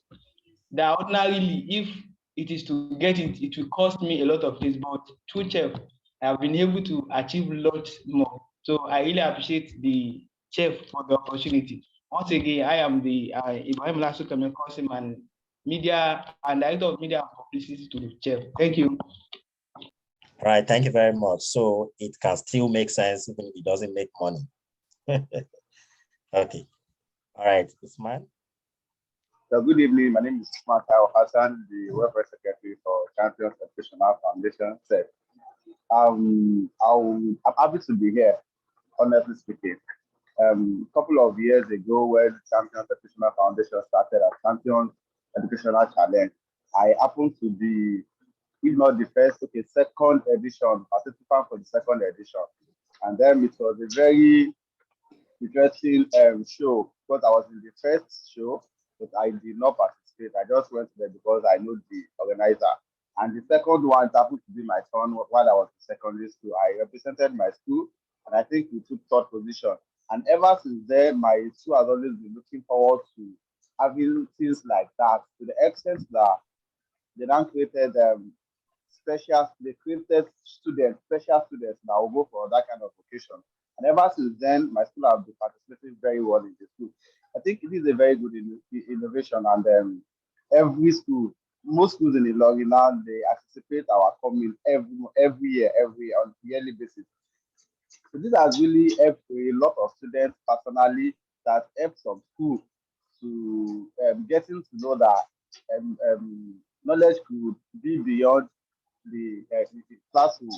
that ordinarily, if it is to get it, it will cost me a lot of things. But through Chef, I have been able to achieve a lot more. So I really appreciate the Chef for the opportunity. Once again, I am the Ibrahim Lasukame Council and Media and Director of Media and Publicity to the Chef. Thank you. All right, thank you very much. So it can still make sense even if it doesn't make money. Okay. All right, Usman. So good evening. My name is Usman Tao Hassan, the Welfare Secretary for Champions Educational Foundation. I'm happy to be here, honestly speaking. A couple of years ago, when Champions Educational Foundation started as Champions Educational Challenge, I happened to be, if not the first, second edition, participant for the second edition. And then it was a very interesting show, because I was in the first show, but I did not participate. I just went there because I know the organizer. And the second one happened to be my son while I was in secondary school. I represented my school, and I think we took third position. And ever since then, my school has always been looking forward to having things like that, to the extent that they now created special students that will go for that kind of occasion. And ever since then, my school has been participating very well in the school. I think it is a very good innovation, and every school, most schools in Ilorin now, they anticipate our coming every year on a yearly basis. So this has really helped a lot of students personally, that helps some school to getting to know that knowledge could be beyond the classroom.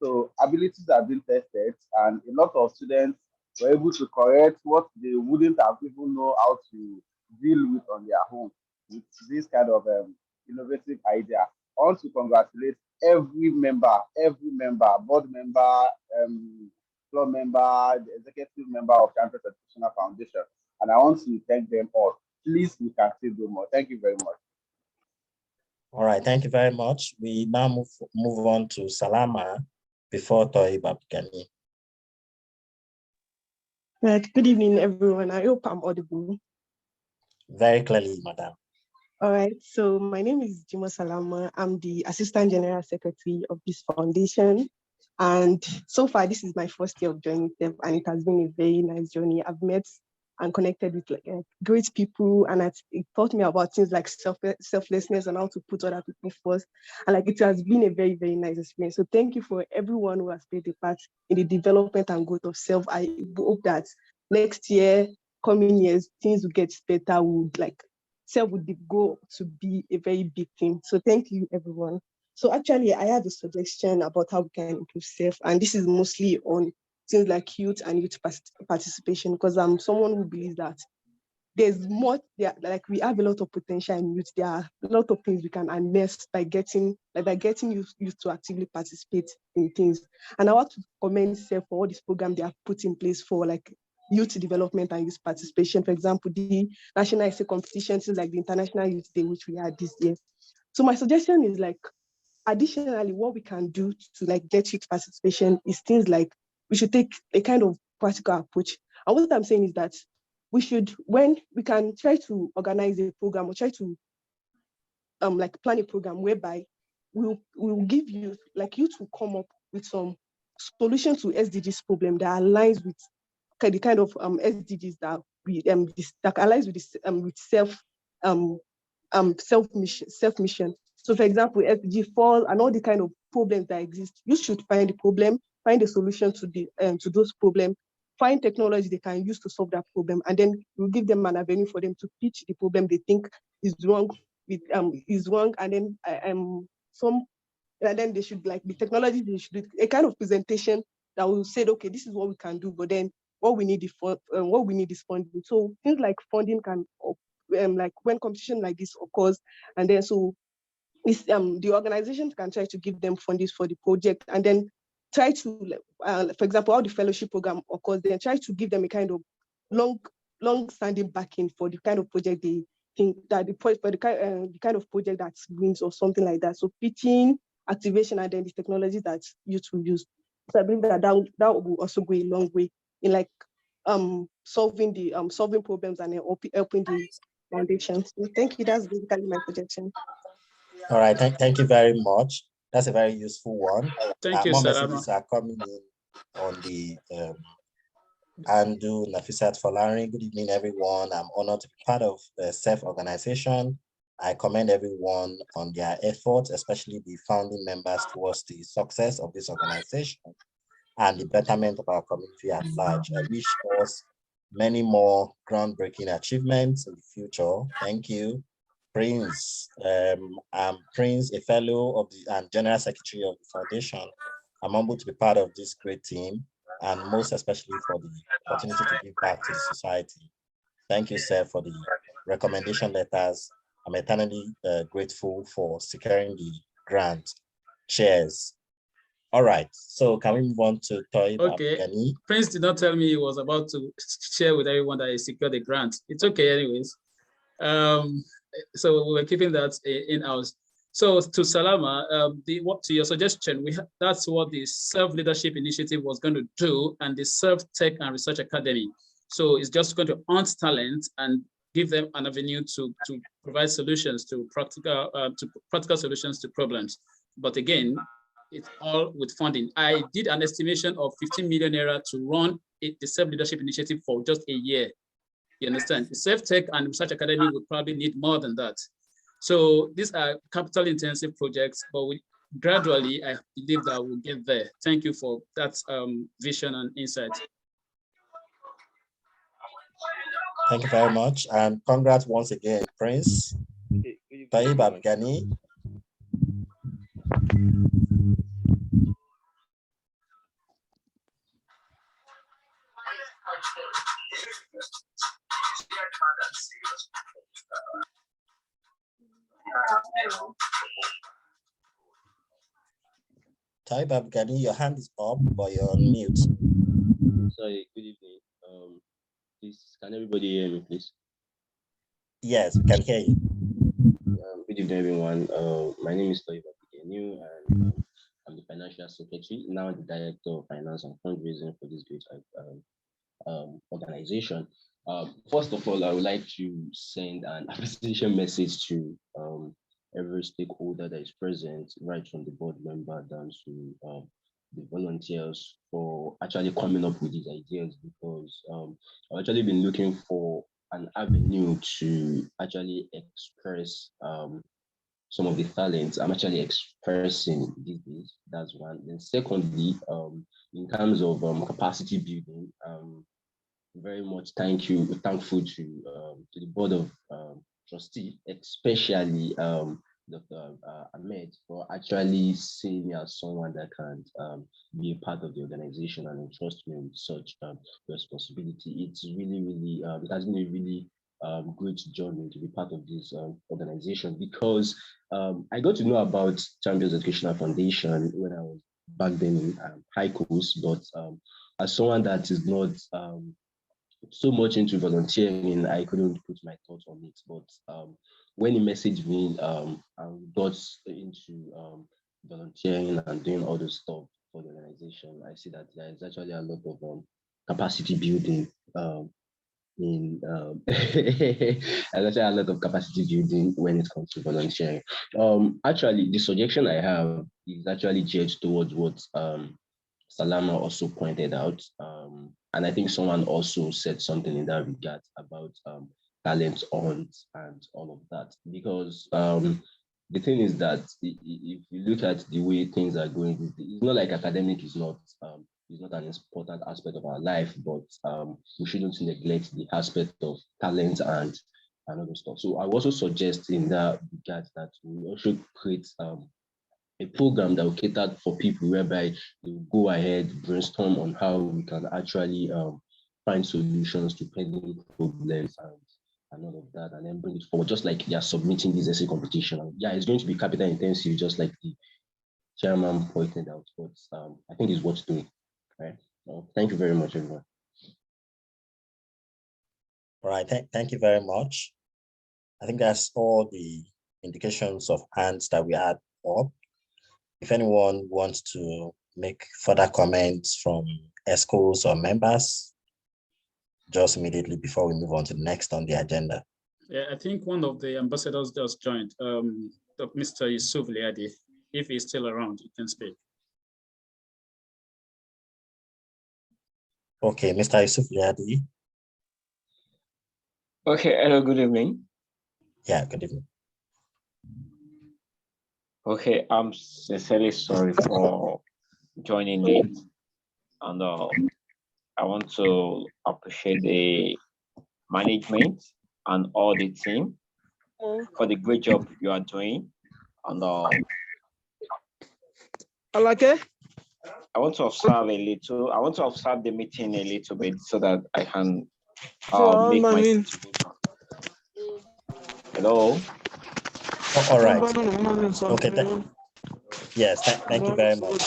So abilities have been tested, and a lot of students were able to correct what they wouldn't have even know how to deal with on their own with this kind of innovative idea. I want to congratulate every member, board member, floor member, the executive member of Champions Educational Foundation, and I want to thank them all. Please, we can still do more. Thank you very much. All right, thank you very much. We now move on to Salama before Toib Abdulgani. Right. Good evening, everyone. I hope I'm audible. Very clearly, madam. All right. So my name is Jimo Salama. I'm the Assistant General Secretary of this foundation. And so far, this is my first year of joining them, and it has been a very nice journey. I've met and connected with great people, and it taught me about things like selflessness and how to put other people first. And it has been a very, very nice experience. So thank you for everyone who has played a part in the development and growth of self. I hope that next year, coming years, things will get better. Self would go to be a very big thing. So thank you, everyone. So actually, I have a suggestion about how we can improve self, and this is mostly on things like youth and youth participation, because I'm someone who believes that there's more, we have a lot of potential in youth. There are a lot of things we can harness by getting youth to actively participate in things. And I want to commend self for all this program they have put in place for youth development and youth participation. For example, the national essay competition, things like the International Youth Day, which we had this year. So my suggestion is additionally, what we can do to get youth participation is things like we should take a kind of practical approach. And what I'm saying is that when we can try to organize a program or try to plan a program whereby will give you, like you to come up with some solution to SDGs problem that aligns with the kind of SDGs that we that aligns with this with self mission. So for example, SDG 4 and all the kind of problems that exist, you should find the problem, find a solution to those problems, find technology they can use to solve that problem, and then we'll give them an avenue for them to pitch the problem they think is wrong and then and then they should, like the technology, they should do a kind of presentation that will say, okay, this is what we can do, but then what we need is funding. So things like funding can, like when competition like this occurs, and then so the organizations can try to give them funding for the project, and then try to, for example, how the fellowship program occurs, then try to give them a kind of long-standing backing for the kind of project they think that the kind of project that wins or something like that. So pitching, activation, and then the technologies that youth will use. So I believe that will also go a long way in like solving problems and helping the foundations. So thank you. That's basically my projection. All right, thank you very much. That's a very useful one. Thank you, more Salama. messages are coming in on the Andu Nafisat Folarin. Good evening, everyone. I'm honored to be part of the self-organization. I commend everyone on their efforts, especially the founding members, towards the success of this organization and the betterment of our community at large. I wish us many more groundbreaking achievements in the future. Thank you. Prince, I'm Prince, a fellow of the and General Secretary of the Foundation. I'm humbled to be part of this great team, and most especially for the opportunity to give back to the society. Thank you, sir, for the recommendation letters. I'm eternally grateful for securing the grant. Cheers. All right, so can we move on to Toy? Okay, Prince did not tell me he was about to share with everyone that he secured the grant. It's okay anyways. So we were keeping that in-house. So to Salama, to your suggestion, that's what the Self-Leadership Initiative was going to do, and the Self-Tech and Research Academy. So it's just going to hunt talent and give them an avenue to provide solutions to practical solutions to problems. But again, it's all with funding. I did an estimation of 15 million naira to run the Self-Leadership Initiative for just a year. You understand? The Self-Tech and Research Academy would probably need more than that. So these are capital-intensive projects, but gradually, I believe that we'll get there. Thank you for that vision and insight. Thank you very much, and congrats once again, Prince. Taib Abgani. Taib Abgani, your hand is up, but you're on mute. Sorry, good evening. Please, can everybody hear me, please? Yes, we can hear you. Good evening, everyone. My name is Taib Abgani, and I'm the Financial Secretary, now the Director of Finance and Fundraising for this great organization. First of all, I would like to send an appreciation message to every stakeholder that is present, right from the board member down to the volunteers, for actually coming up with these ideas, because I've actually been looking for an avenue to actually express some of the talents I'm actually expressing these days. That's one. Then secondly, in terms of capacity building, very much thankful to the board of trustees, especially Dr. Ahmed, for actually seeing me as someone that can be a part of the organization and entrust me with such responsibility. It's really, really, it has been a really great journey to be part of this organization, because I got to know about Champions Educational Foundation when I was back then in high course, but as someone that is not so much into volunteering, I couldn't put my thoughts on it. But when he messaged me, I got into volunteering and doing all the stuff for the organization. I see that there is actually a lot of capacity building in and actually a lot of capacity building when it comes to volunteering. Actually, the suggestion I have is actually geared towards what Salama also pointed out. And I think someone also said something in that regard about talent hunts and all of that. Because the thing is that if you look at the way things are going, it's not like academic is not an important aspect of our life, but we shouldn't neglect the aspect of talent and other stuff. So I also suggest in that regard that we also create a program that will cater for people whereby they will go ahead, brainstorm on how we can actually find solutions to pending problems and all of that, and then bring it forward, just like they are submitting this essay competition. Yeah, it's going to be capital intensive, just like the chairman pointed out, but I think it's worth doing. Right. Thank you very much, everyone. All right, thank you very much. I think that's all the indications of hands that we had up. If anyone wants to make further comments from ESCOs or members, just immediately before we move on to the next on the agenda. Yeah, I think one of the ambassadors just joined, Mr. Yusuf Liadi. If he's still around, he can speak. Okay, Mr. Yusuf Liadi. Okay, hello, good evening. Yeah, good evening. Okay, I'm sincerely sorry for joining late. And I want to appreciate the management and all the team for the great job you are doing. And I want to observe a little. I want to observe the meeting a little bit so that I can make my contribution. Hello. Oh, all right. Okay. Yes. Thank you very much.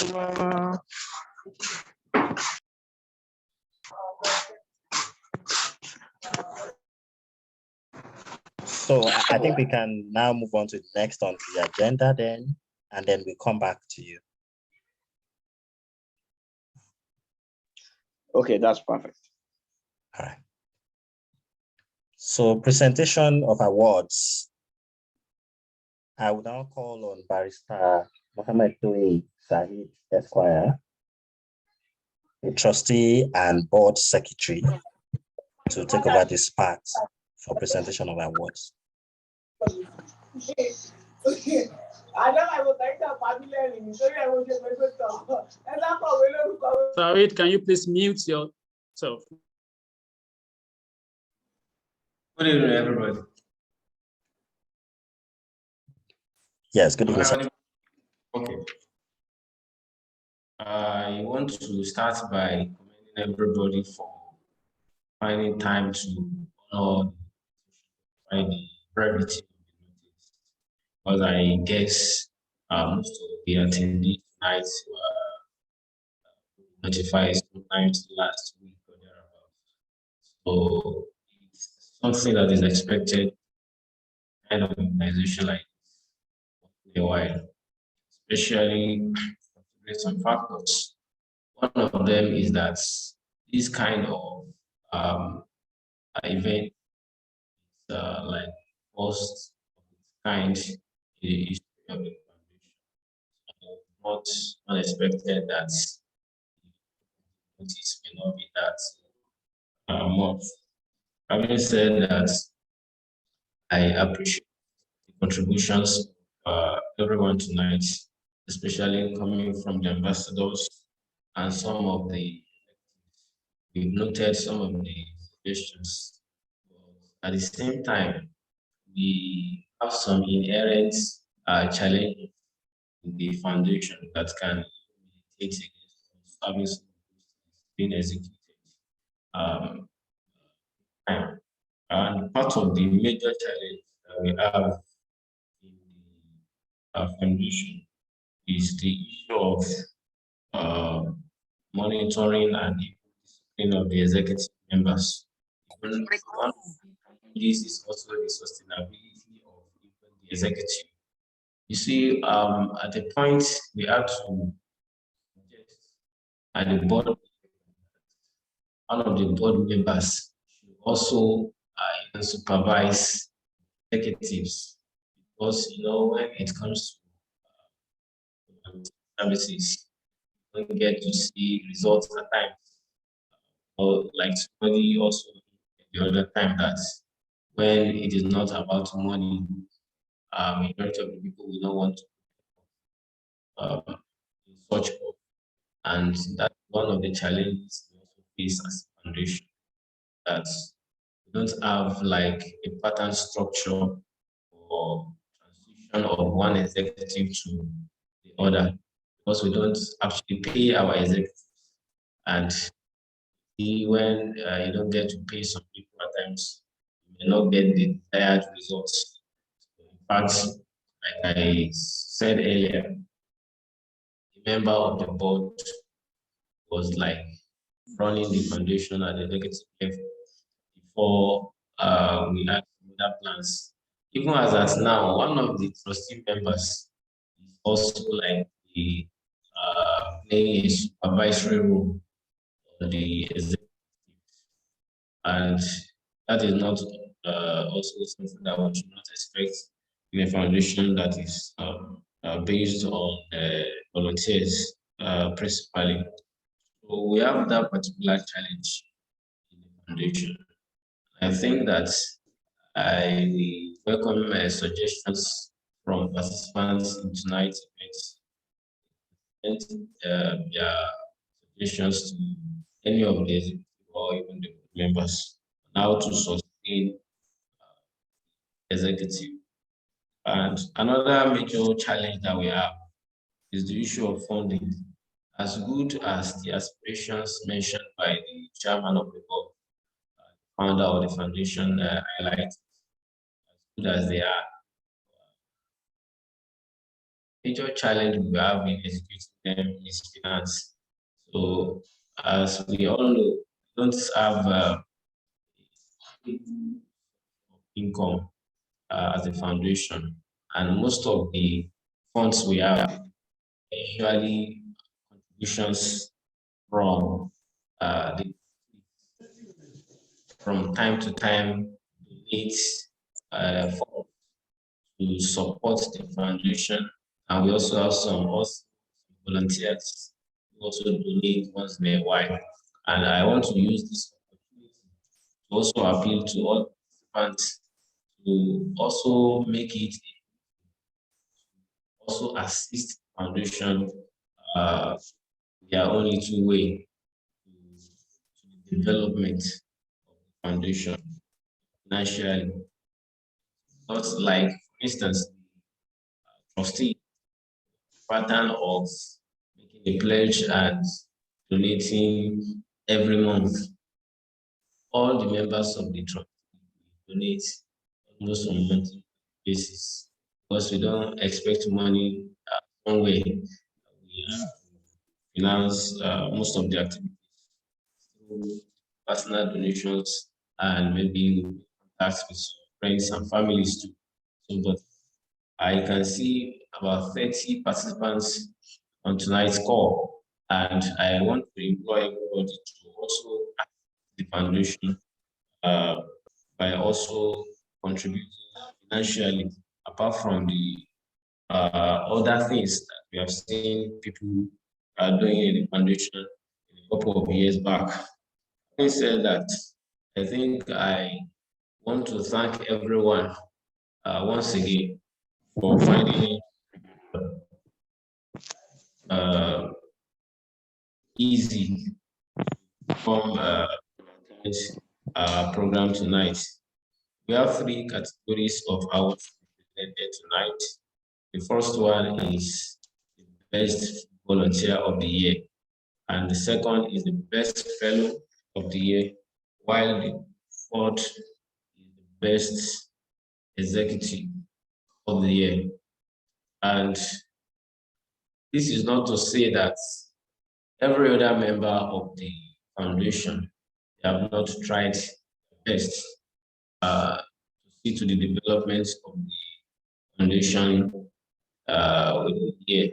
So I think we can now move on to the next on the agenda then, and then we come back to you. Okay, that's perfect. All right. So presentation of awards. I will now call on Barrister Mohammed Doi Sahid Esquire, a trustee and board secretary, to take over this part for presentation of awards. Sahid, can you please mute yourself? Good evening, everybody. Yes, good evening, sir. Okay. I want to start by commending everybody for finding time to honor the brevity of the notice, because I guess most of the attendees tonight were notified sometimes last week or thereabouts. So it's something that is expected kind of organization like this for a while, especially some factors. One of them is that this kind of event is like first of its kind in the history of the foundation. Not unexpected that notice may not be that much. Having said that, I appreciate the contributions of everyone tonight, especially coming from the ambassadors and some of the, we've noted some of the suggestions. At the same time, we have some inherent challenges in the foundation that can take against service being executed. And part of the major challenge that we have in the foundation is the issue of monitoring and discipline of the executive members. One of this is also the sustainability of even the executive. You see, at the point we have to suggest at the board, one of the board members should also even supervise executives, because when it comes to services, you don't get to see results at times. Or like somebody also the other time, that when it is not about money, majority of the people will not want to in such work. And that's one of the challenges we also face as a foundation, that we don't have like a pattern structure or transition of one executive to the other, because we don't actually pay our executives. And when you don't get to pay some people at times, you may not get the desired results. In fact, like I said earlier, a member of the board was like running the foundation at the executive level before we had other plans. Even as at now, one of the trustee members is also like the playing a supervisory role on the executive, and that is not also something that we should not expect in a foundation that is based on volunteers principally. So we have that particular challenge in the foundation. I think that I welcome suggestions from participants in tonight's event, and their suggestions to any of the executive or even the members on how to sustain executive. And another major challenge that we have is the issue of funding. As good as the aspirations mentioned by the chairman of the board, founder of the foundation, highlight, as good as they are, major challenge we have in executing them is finance. So, as we all know, we don't have income as a foundation, and most of the funds we have are usually contributions from from time to time needs to support the foundation, and we also have some volunteers who also donate once in a while. And I want to use this opportunity to also appeal to all participants to also make it also assist the foundation their only two way to the development of the foundation financially. Not like, for instance, trustee pattern of making a pledge and donating every month. All the members of the trust donate almost on a monthly basis, because we don't expect money one way. We finance most of the activities through personal donations and maybe contacts with friends and families too. So, but I can see about 30 participants on tonight's call, and I want to implore everybody to also assist the foundation by also contributing financially, apart from the other things that we have seen people doing in the foundation a couple of years back. Having said that, I think I want to thank everyone once again for finding it easy from this program tonight. We have three categories of awards presented tonight. The first one is the best volunteer of the year, and the second is the best fellow of the year, while the fourth is the best executive of the year. And this is not to say that every other member of the foundation have not tried their best to see to the development of the foundation within the year,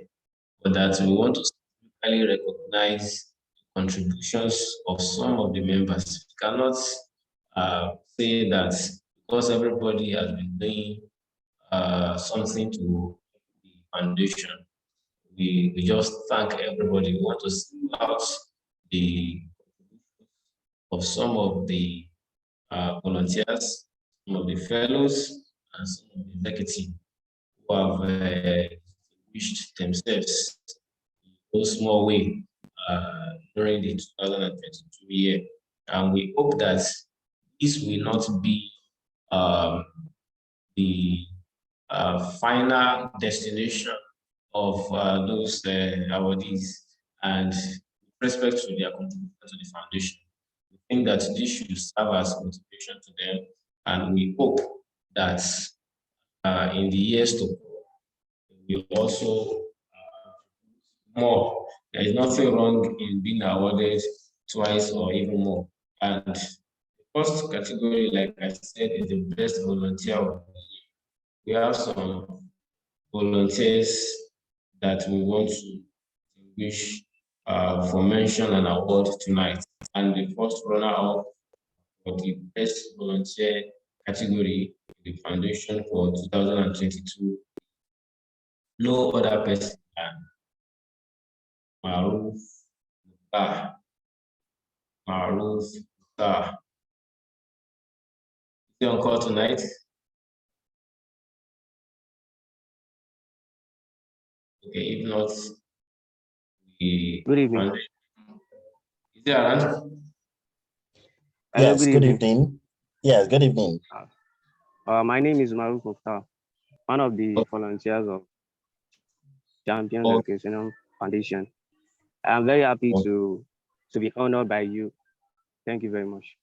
but that we want to specifically recognize the contributions of some of the members. We cannot say that because everybody has been doing something to the foundation, we just thank everybody. We want to see out the of some of the volunteers, some of the fellows, and some of the executive who have wished themselves in a small way during the 2022 year. And we hope that this will not be the final destination of those awardees, and with respect to their contribution to the foundation. We think that this should serve as motivation to them, and we hope that in the years to come, we also more. There is nothing wrong in being awarded twice or even more. And the first category, like I said, is the best volunteer of the year. We have some volunteers that we want to wish for mention and award tonight. And the first runner-up for the best volunteer category in the foundation for 2022, no other person than Maruf Mukhtar. Maruf Mukhtar. Is he on call tonight? Okay, if not, Good evening. Is he around? Yes, good evening. Yes, good evening. My name is Maruf Mukhtar, one of the volunteers of Champions Educational Foundation. I'm very happy to be honored by you. Thank you very much.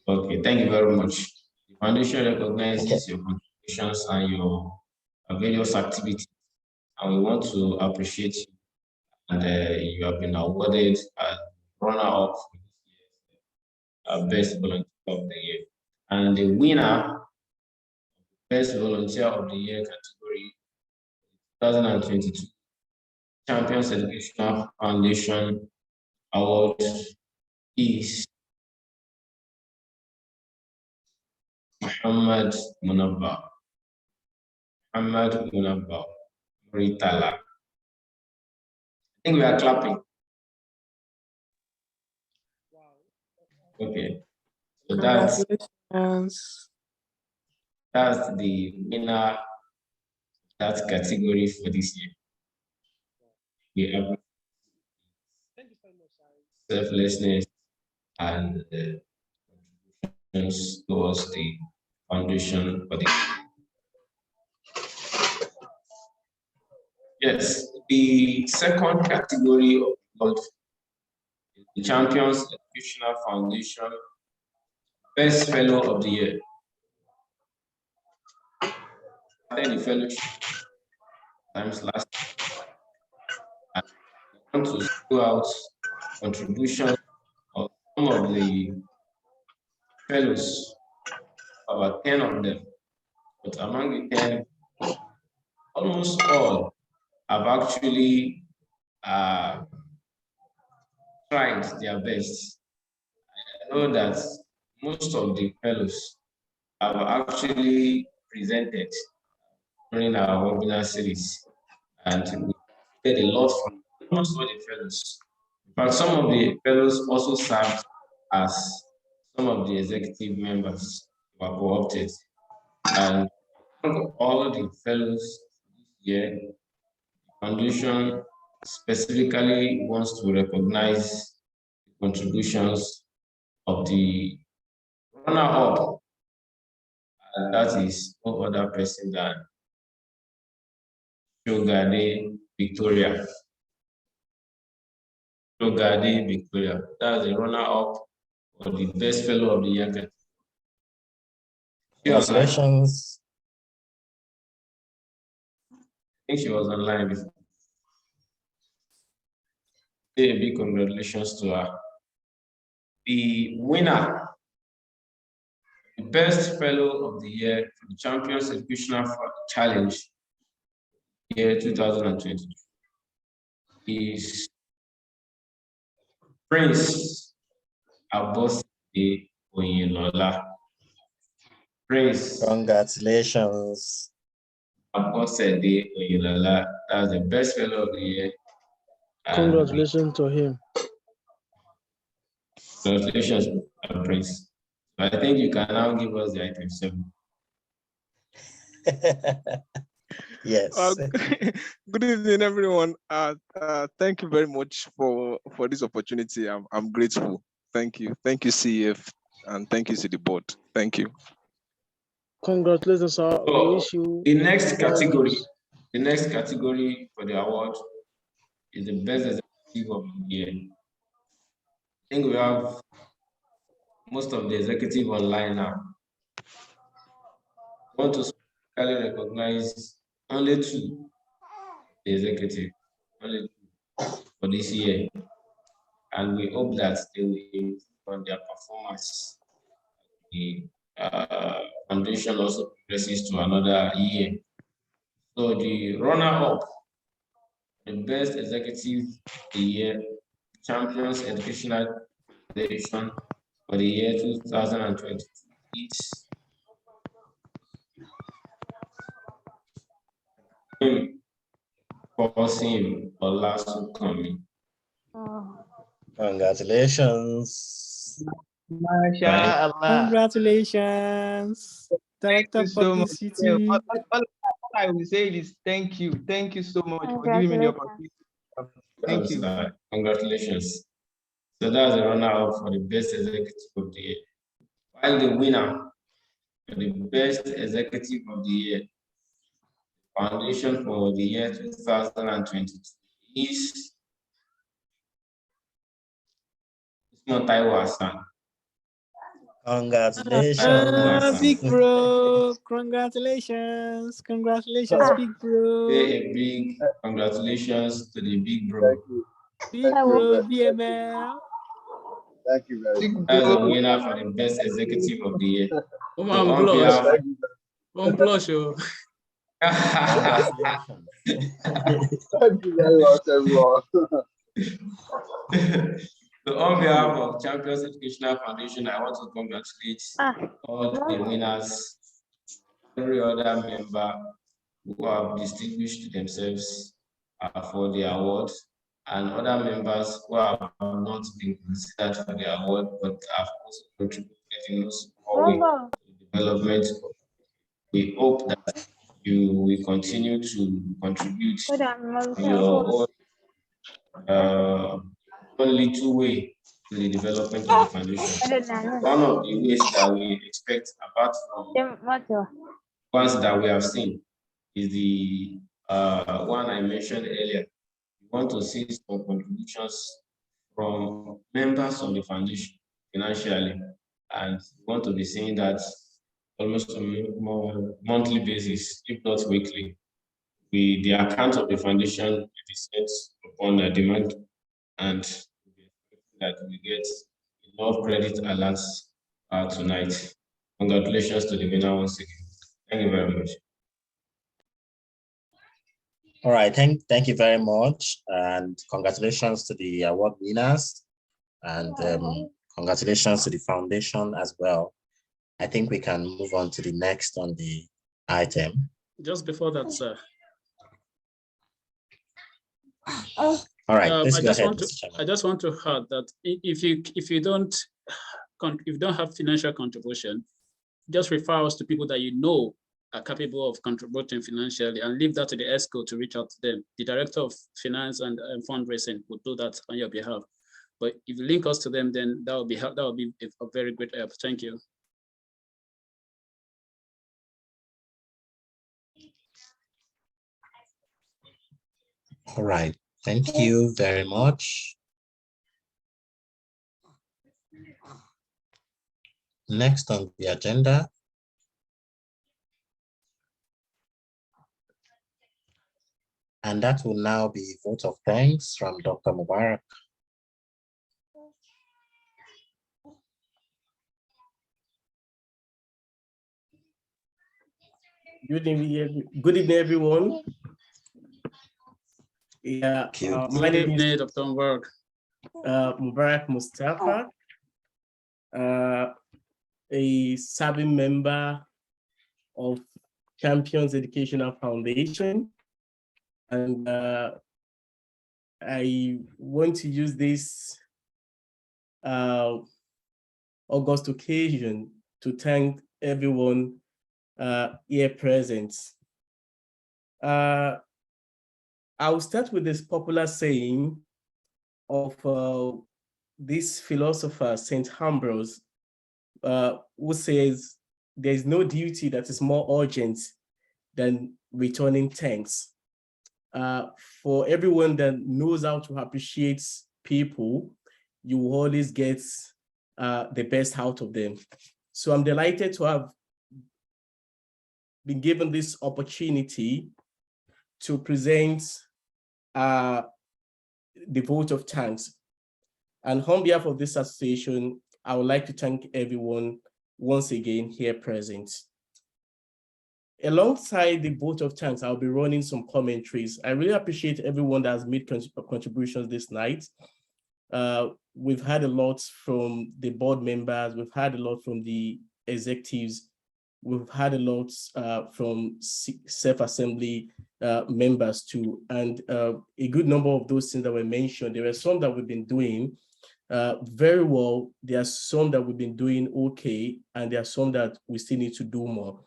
Okay, thank you very much. The foundation recognizes your contributions and your various activities, and we want to appreciate you. And you have been awarded as runner-up for this year's Best Volunteer of the Year. And the winner, Best Volunteer of the Year category, 2022 Champions Educational Foundation Award is Muhammad Munabba. Muhammad Munabba Ritala. I think we are clapping. Okay. So that's the winner of that category for this year. We have selflessness and contributions towards the foundation for the Yes, the second category of award is the Champions Educational Foundation Best Fellow of the Year. After the fellowship times last year, I want to throw out contributions of some of the fellows, about 10 of them. But among the 10, almost all have actually tried their best. I know that most of the fellows have actually presented during our webinar series, and we did a lot from almost all the fellows. In fact, some of the fellows also served as some of the executive members who were co-opted. And all the fellows this year, the foundation specifically wants to recognize the contributions of the runner-up, and that is no other person than Shogade Victoria. Shogade Victoria. That's the runner-up for the best fellow of the year. Congratulations. I think she was online before. Say a big congratulations to her. The winner, the best fellow of the year for the Champions Educational Challenge year 2022 is Prince Aboside Oyinola. Prince. Congratulations. Abosede Oyinola. That's the best fellow of the year. Congratulations to him. Congratulations, Prince. I think you can now give us the item 7. Yes. Good evening, everyone. Thank you very much for this opportunity. I'm grateful. Thank you, CF, and thank you to the board. Thank you. Congratulations, sir. So, we wish you the next category for the award is the best executive of the year. I think we have most of the executive online now. I want to specifically recognize only 2 the executive, only 2 for this year. And we hope that they will improve on their performance. The foundation also progresses to another year. So the runner-up, the best executive of the year, Champions Educational Foundation for the year 2022 is Kosim Olasunkami. Congratulations. Congratulations, Director Publicity. All I will say is thank you. Thank you so much for giving me the opportunity. Thank you. Congratulations. So that's the runner-up for the best executive of the year. While the winner for the best executive of the year, foundation for the year 2022 is Usman Taiwo Hassan. Congratulations. Big bro. Congratulations. Congratulations, big bro. Say a big congratulations to the big bro. Big bro, BML. Thank you very much. As a winner for the best executive of the year. Oh, So I'm on blush. behalf I'm blush. Congratulations. Thank you very much, everyone. So on behalf of Champions Educational Foundation, I want to congratulate all the winners, every other member who have distinguished themselves for the award, and other members who have not been considered for the award but have also contributed in a small way to the development. We hope that you will continue to contribute your own little way to the development of the foundation. One of the ways that we expect, apart from ones that we have seen, is the one I mentioned earlier. We want to see some contributions from members of the foundation financially, and we want to be seeing that almost on a more monthly basis, if not weekly. The account of the foundation will be set upon a demand, and that we get enough credit alerts tonight. Congratulations to the winner once again. Thank you very much. All right, thank you very much, and congratulations to the award winners, and congratulations to the foundation as well. I think we can move on to the next on the item. Just before that, sir. All right, I just want to add that if you don't have financial contribution, just refer us to people that you know are capable of contributing financially, and leave that to the ESCO to reach out to them. The director of finance and fundraising will do that on your behalf. But if you link us to them, then that will be a very great help. Thank you. All right, thank you very much. Next on the agenda, and that will now be vote of thanks from Dr. Mubarak. Good evening, everyone. Yeah, my name is Dr. Mubarak. Mubarak Mustafa. a serving member of Champions Educational Foundation. And I want to use this August occasion to thank everyone here present. I'll start with this popular saying of this philosopher, St. Ambrose, who says, "There's no duty that is more urgent than returning thanks." For everyone that knows how to appreciate people, you will always get the best out of them. So I'm delighted to have been given this opportunity to present the vote of thanks. And on behalf of this association, I would like to thank everyone once again here present. Alongside the vote of thanks, I'll be running some commentaries. I really appreciate everyone that has made contributions this night. We've had a lot from the board members, we've had a lot from the executives, we've had a lot from self-assembly members too. And a good number of those things that were mentioned, there were some that we've been doing very well. There are some that we've been doing okay, and there are some that we still need to do more.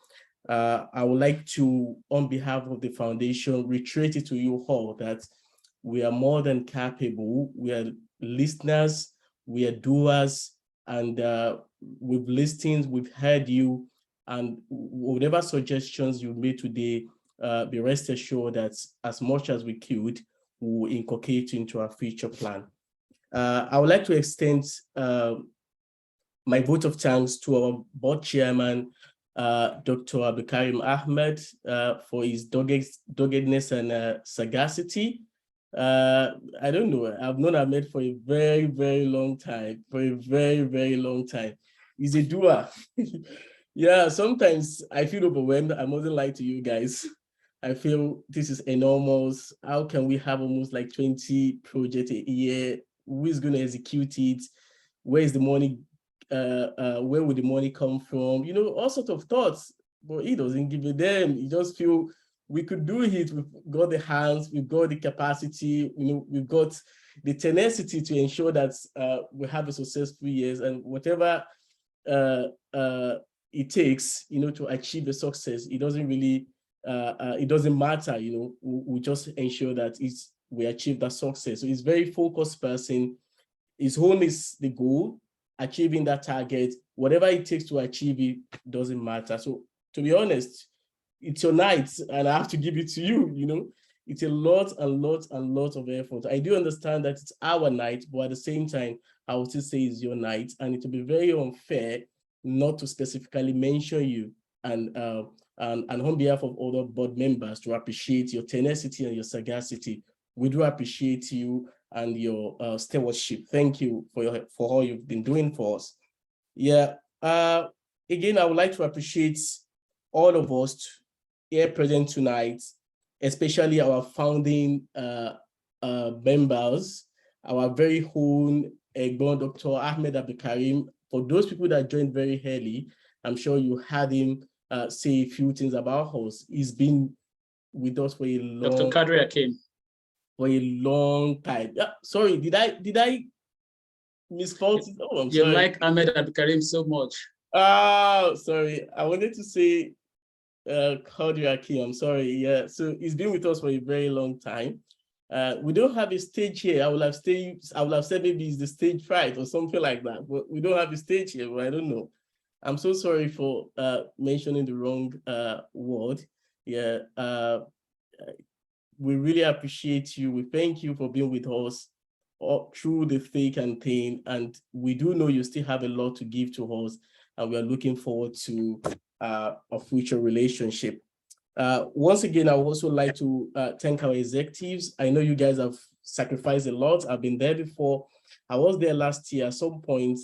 I would like to, on behalf of the foundation, reiterate it to you all that we are more than capable. We are listeners, we are doers, and with listings, we've heard you, and whatever suggestions you made today, be rest assured that as much as we could, we will inculcate into our future plan. I would like to extend my vote of thanks to our board chairman, Dr. Abdulkarim Ahmed, for his doggedness and sagacity. I don't know, I've known Ahmed for a very, very long time, He's a doer. Yeah, sometimes I feel overwhelmed. I mustn't lie to you guys. I feel this is enormous. How can we have almost like 20 projects a year? Who is going to execute it? Where is the money? Where would the money come from? You know, all sorts of thoughts, but he doesn't give it them. He just feel we could do it. We've got the hands, we've got the capacity, you know, we've got the tenacity to ensure that we have a successful years, and whatever it takes, you know, to achieve the success, it doesn't really, it doesn't matter, you know, we just ensure that we achieve that success. So he's very focused person. His own is the goal, achieving that target. Whatever it takes to achieve it doesn't matter. So to be honest, it's your night and I have to give it to you, you know. It's a lot of effort. I do understand that it's our night, but at the same time, I would still say it's your night, and it will be very unfair not to specifically mention you and on behalf of other board members to appreciate your tenacity and your sagacity. We do appreciate you and your stewardship. Thank you for all you've been doing for us. Yeah. Again, I would like to appreciate all of us here present tonight, especially our founding members, our very own Dr. Ahmed Abdulkarim. For those people that joined very early, I'm sure you had him say a few things about us. He's been with us for a long Dr. Kadri Akim. For a long time. Yeah, sorry, did I misquote it? Oh, I'm sorry. You like Ahmed Abdulkarim so much. Oh, sorry. I wanted to say Kadri Akim. I'm sorry. Yeah, so he's been with us for a very long time. We don't have a stage here. I would have said maybe it's the stage fright or something like that, but we don't have a stage here, but I don't know. I'm so sorry for mentioning the wrong word. Yeah, we really appreciate you. We thank you for being with us through the thick and thin, and we do know you still have a lot to give to us, and we are looking forward to a future relationship. Once again, I would also like to thank our executives. I know you guys have sacrificed a lot. I've been there before. I was there last year. At some point,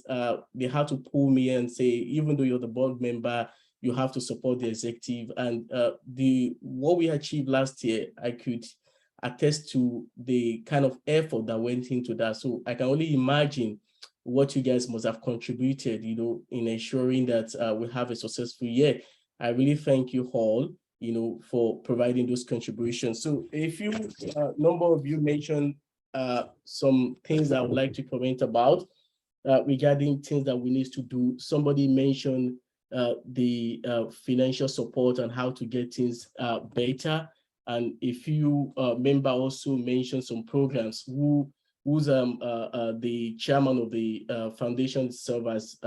they had to pull me and say, even though you're the board member, you have to support the executive. And what we achieved last year, I could attest to the kind of effort that went into that. So I can only imagine what you guys must have contributed, in ensuring that we have a successful year. I really thank you all, for providing those contributions. So a few number of you mentioned some things I would like to comment about regarding things that we need to do. Somebody mentioned the financial support and how to get things better. And a few member also mentioned some programs who's the chairman of the foundation itself has,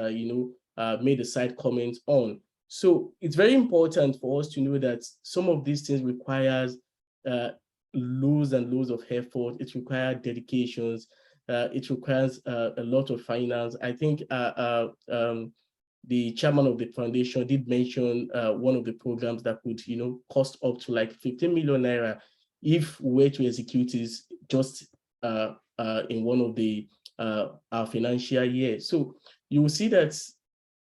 made a side comment on. So it's very important for us to know that some of these things requires loads and loads of effort. It requires dedications. It requires a lot of finance. I think the chairman of the foundation did mention one of the programs that could, cost up to like 15 million naira if we were to execute this just in one of the our financial year. So you will see that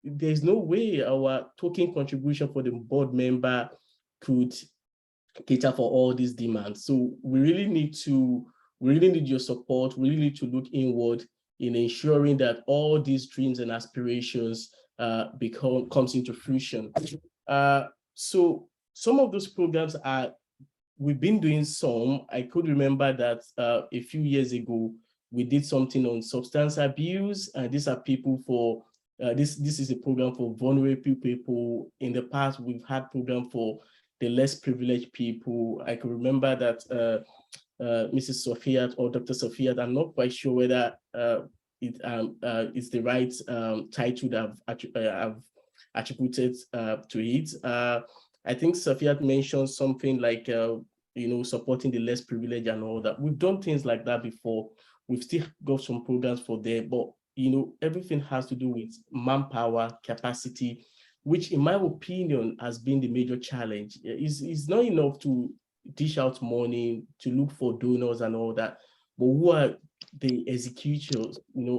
there's no way our token contribution for the board member could cater for all these demands. So we really need your support. We really need to look inward in ensuring that all these dreams and aspirations comes into fruition. So some of those programs we've been doing some. I could remember that a few years ago, we did something on substance abuse. These are people for, this is a program for vulnerable people. In the past, we've had program for the less privileged people. I can remember that Mrs. Sophia or Dr. Sophia, I'm not quite sure whether it's the right title that I've attributed to it. I think Sophia mentioned something like, supporting the less privileged and all that. We've done things like that before. We've still got some programs for them, but everything has to do with manpower, capacity, which in my opinion has been the major challenge. It's not enough to dish out money, to look for donors and all that, but who are the executors,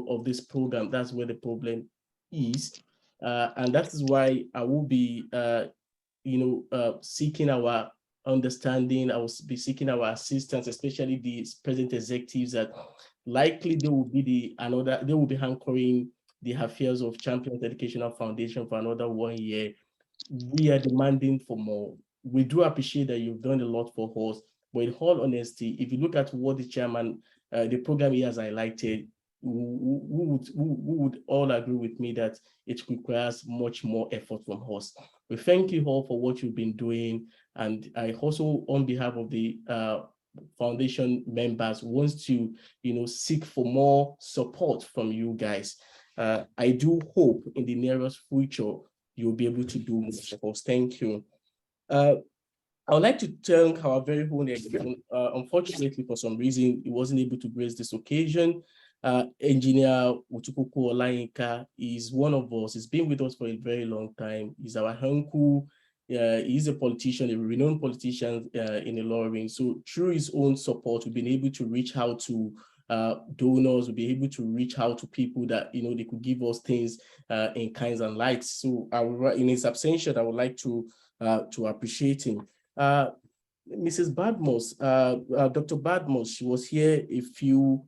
of this program? That's where the problem is. And that is why I will be, seeking our understanding. I will be seeking our assistance, especially the present executives that likely they will be anchoring the affairs of Champions Educational Foundation for another 1 year. We are demanding for more. We do appreciate that you've done a lot for us, but in all honesty, if you look at what the chairman, the program he has highlighted, who would all agree with me that it requires much more effort from us. We thank you all for what you've been doing. And I also, on behalf of the foundation members, wants to, seek for more support from you guys. I do hope in the nearest future, you'll be able to do more for us. Thank you. I would like to thank our very own, unfortunately, for some reason, he wasn't able to grace this occasion. Engineer Utukuku Olayinka is one of us. He's been with us for a very long time. He's our uncle. He's a politician, a renowned politician in Ilorin. So through his own support, we've been able to reach out to donors, we'll be able to reach out to people that, they could give us things in kinds and likes. So in his absence, I would like to appreciate him. Mrs. Badmos, Dr. Badmos, she was here a few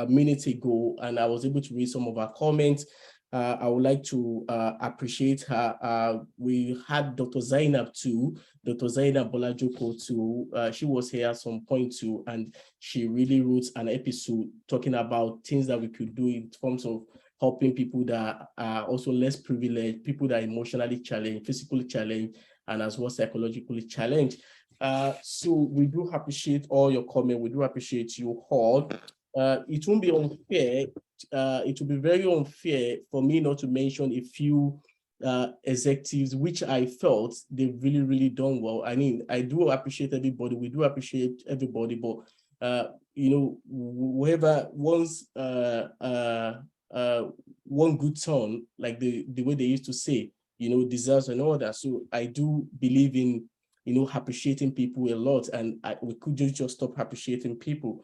minutes ago, and I was able to read some of her comments. I would like to appreciate her. We had Dr. Zainab too, Dr. Zainab Bolajoko too. She was here at some point too, and she really wrote an episode talking about things that we could do in terms of helping people that are also less privileged, people that are emotionally challenged, physically challenged, and as well psychologically challenged. So we do appreciate all your comments. We do appreciate you all. It won't be unfair. It will be very unfair for me not to mention a few executives, which I felt they've really, really done well. I mean, I do appreciate everybody. We do appreciate everybody, but whoever wants one good turn, like the way they used to say, deserves an order. So I do believe in, appreciating people a lot, and we couldn't just stop appreciating people.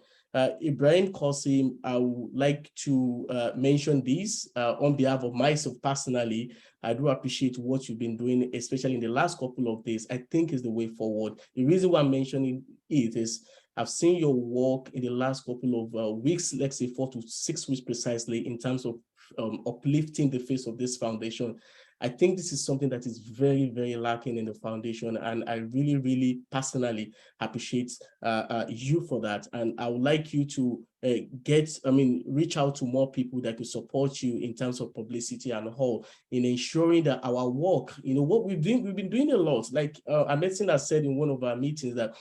Ibrahim Qasim, I would like to mention this on behalf of myself personally. I do appreciate what you've been doing, especially in the last couple of days. I think is the way forward. The reason why I'm mentioning it is I've seen your work in the last couple of weeks, let's say 4 to 6 weeks precisely, in terms of uplifting the face of this foundation. I think this is something that is very, very lacking in the foundation, and I really, really personally appreciate you for that. And I would like you to reach out to more people that could support you in terms of publicity and all, in ensuring that our work, what we've been doing a lot. Like Ahmed has said in one of our meetings, that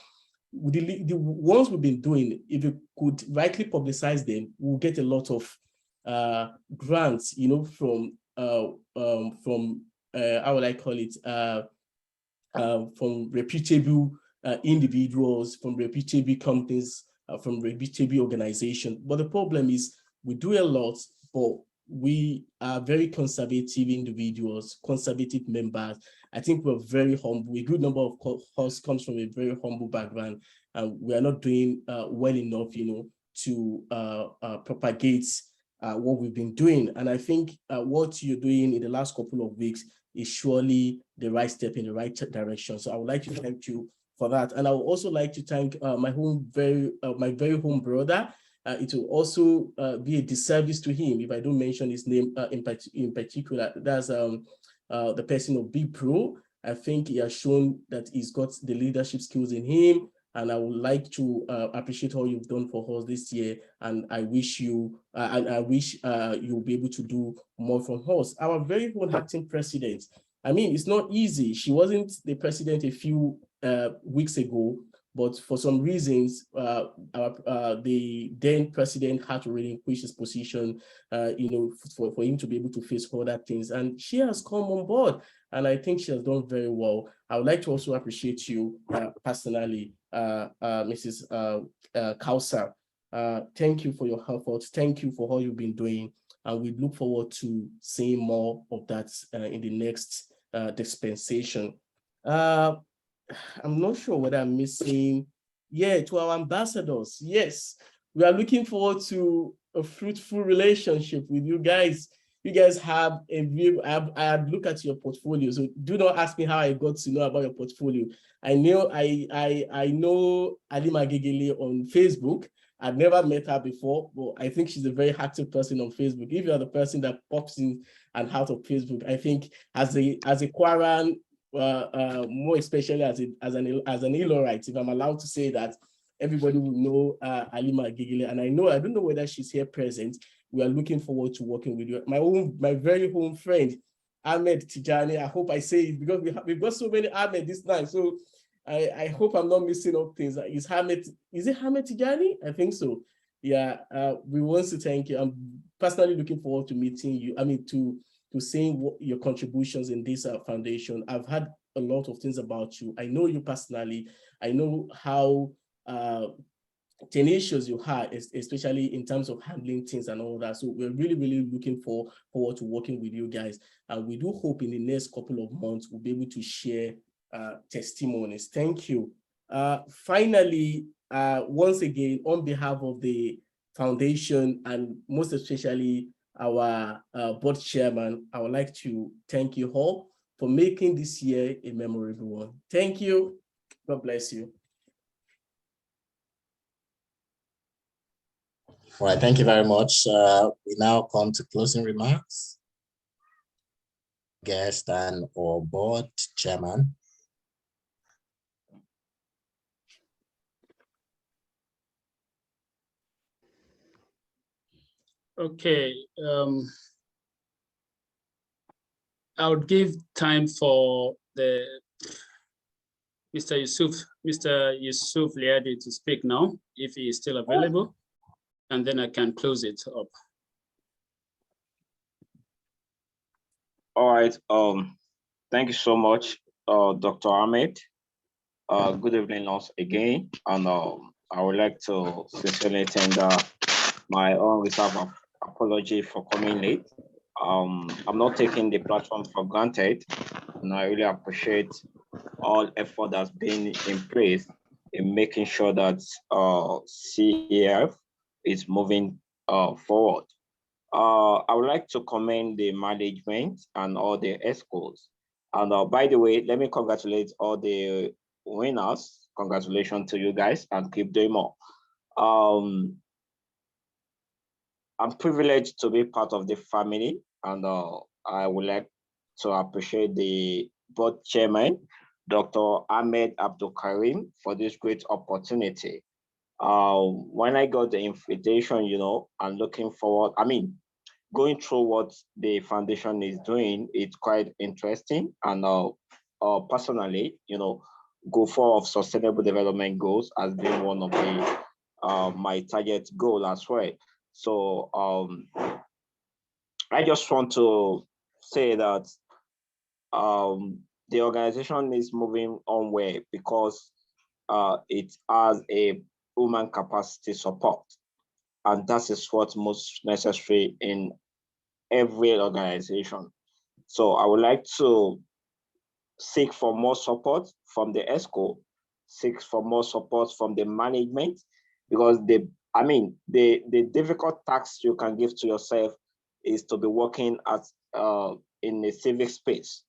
the ones we've been doing, if you could rightly publicize them, we'll get a lot of grants, from how would I call it, from reputable individuals, from reputable companies, from reputable organizations. But the problem is we do a lot, but we are very conservative individuals, conservative members. I think we're very humble. A good number of us comes from a very humble background, and we are not doing well enough, to propagate what we've been doing. And I think what you're doing in the last couple of weeks is surely the right step in the right direction. So I would like to thank you for that. And I would also like to thank my very home brother. It will also be a disservice to him if I don't mention his name in particular. That's the person of Big Pro. I think he has shown that he's got the leadership skills in him. And I would like to appreciate all you've done for us this year. And I wish you, you'll be able to do more from us. Our very own acting president. I mean, it's not easy. She wasn't the president a few weeks ago, but for some reasons, the then president had to relinquish his position, for him to be able to face other things. And she has come on board, and I think she has done very well. I would like to also appreciate you personally, Mrs. Kausar. Thank you for your efforts. Thank you for all you've been doing. And we look forward to seeing more of that in the next dispensation. I'm not sure whether I'm missing. Yeah, to our ambassadors. Yes, we are looking forward to a fruitful relationship with you guys. You guys have a view. I have looked at your portfolio, so do not ask me how I got to know about your portfolio. I know Halima Gegele on Facebook. I've never met her before, but I think she's a very active person on Facebook. If you are the person that pops in and out of Facebook, I think as a Kwaran, more especially as an Ilorite, if I'm allowed to say that, everybody will know Halima Gegele. And I don't know whether she's here present. We are looking forward to working with you. My very own friend, Ahmed Tijani. I hope I say it because we've got so many Ahmed this night. So I hope I'm not missing up things. Is it Ahmed Tijani? I think so. Yeah, we want to thank you. I'm personally looking forward to meeting you. I mean, to seeing what your contributions in this foundation. I've heard a lot of things about you. I know you personally. I know how tenacious you are, especially in terms of handling things and all that. So we're really, really looking forward to working with you guys. And we do hope in the next couple of months, we'll be able to share testimonies. Thank you. Finally, once again, on behalf of the foundation and most especially our board chairman, I would like to thank you all for making this year a memorable one. Thank you. God bless you. All right, thank you very much. We now come to closing remarks. Guest and or board chairman. Okay. I would give time for Mr. Yusuf Liadi to speak now, if he is still available, and then I can close it up. All right. Thank you so much, Dr. Ahmed. Good evening once again, and I would like to sincerely tender my own reserve of apology for coming late. I'm not taking the platform for granted, and I really appreciate all effort that's been in place in making sure that CEF is moving forward. I would like to commend the management and all the ESCOs. And by the way, let me congratulate all the winners congratulations to you guys and keep doing more. I'm privileged to be part of the family, and I would like to appreciate the board chairman, Dr. Ahmed Abdul Karim, for this great opportunity. When I got the invitation, you know, and looking forward, I mean, going through what the foundation is doing, it's quite interesting. And personally, you know, goal 4 of sustainable development goals has been one of the my target goal as well. So I just want to say that the organization is moving on well because it has a human capacity support, and that is what's most necessary in every organization. So I would like to seek for more support from the ESCO, seek for more support from the management, because the difficult task you can give to yourself is to be working at in a civic space.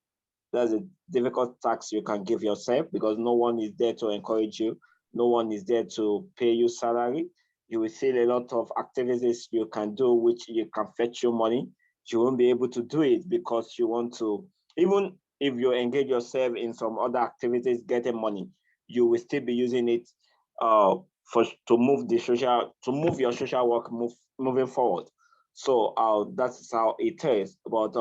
That's a difficult task you can give yourself because no one is there to encourage you. No one is there to pay you salary. You will see a lot of activities you can do, which you can fetch you money. You won't be able to do it because you want to, even if you engage yourself in some other activities, getting money, you will still be using it to move your social work moving forward. So that's how it is. But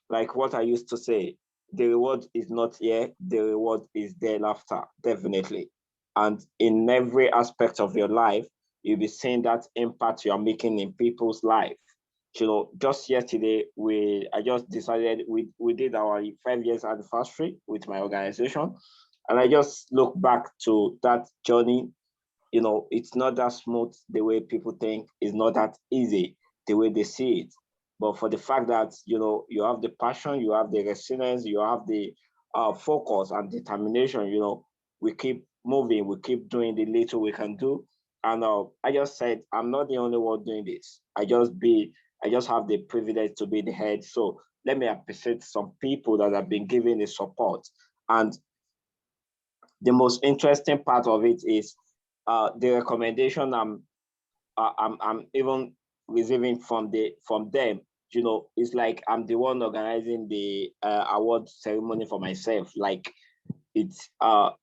like what I used to say, the reward is not here, the reward is thereafter, definitely. And in every aspect of your life, you'll be seeing that impact you are making in people's life. You know, just yesterday, I just decided we did our 5 years anniversary with my organization. And I just look back to that journey. You know, it's not that smooth the way people think, it's not that easy the way they see it. But for the fact that, you know, you have the passion, you have the resilience, you have the focus and determination, you know, we keep moving, we keep doing the little we can do. And I just said, I'm not the only one doing this. I just have the privilege to be the head. So let me appreciate some people that have been giving the support. And the most interesting part of it is the recommendation I'm even receiving from them. You know, it's like I'm the one organizing the award ceremony for myself. Like, it's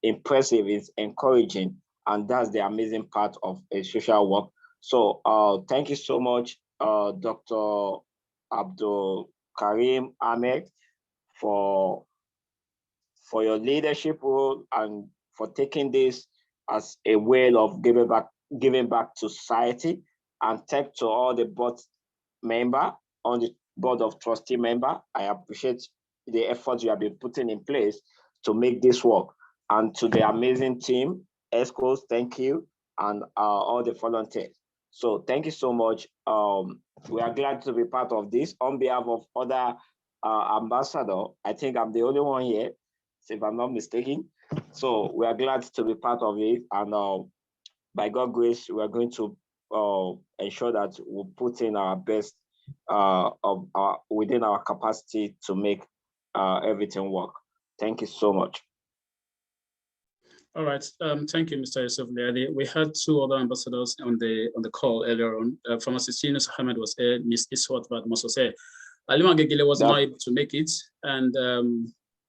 impressive, it's encouraging, and that's the amazing part of a social work. So thank you so much, Dr. Abdul Karim Ahmed, for your leadership role and for taking this as a way of giving back to society. And thank to all the board member on the board of trustee member. I appreciate the efforts you have been putting in place to make this work. And to the amazing team, ESCOs, thank you, and all the volunteers. So thank you so much. We are glad to be part of this. On behalf of other ambassadors, I think I'm the only one here, if I'm not mistaken. So we are glad to be part of it. And by God's grace, we are going to ensure that we'll put in our best within our capacity to make everything work. Thank you so much. All right, thank you, Mr. Yusuf Liadi. We had 2 other ambassadors on the call earlier on. Pharmacist Yunus Ahmed was here, Ms. Iswat Badmos was here. Alima Gegele was not able to make it, and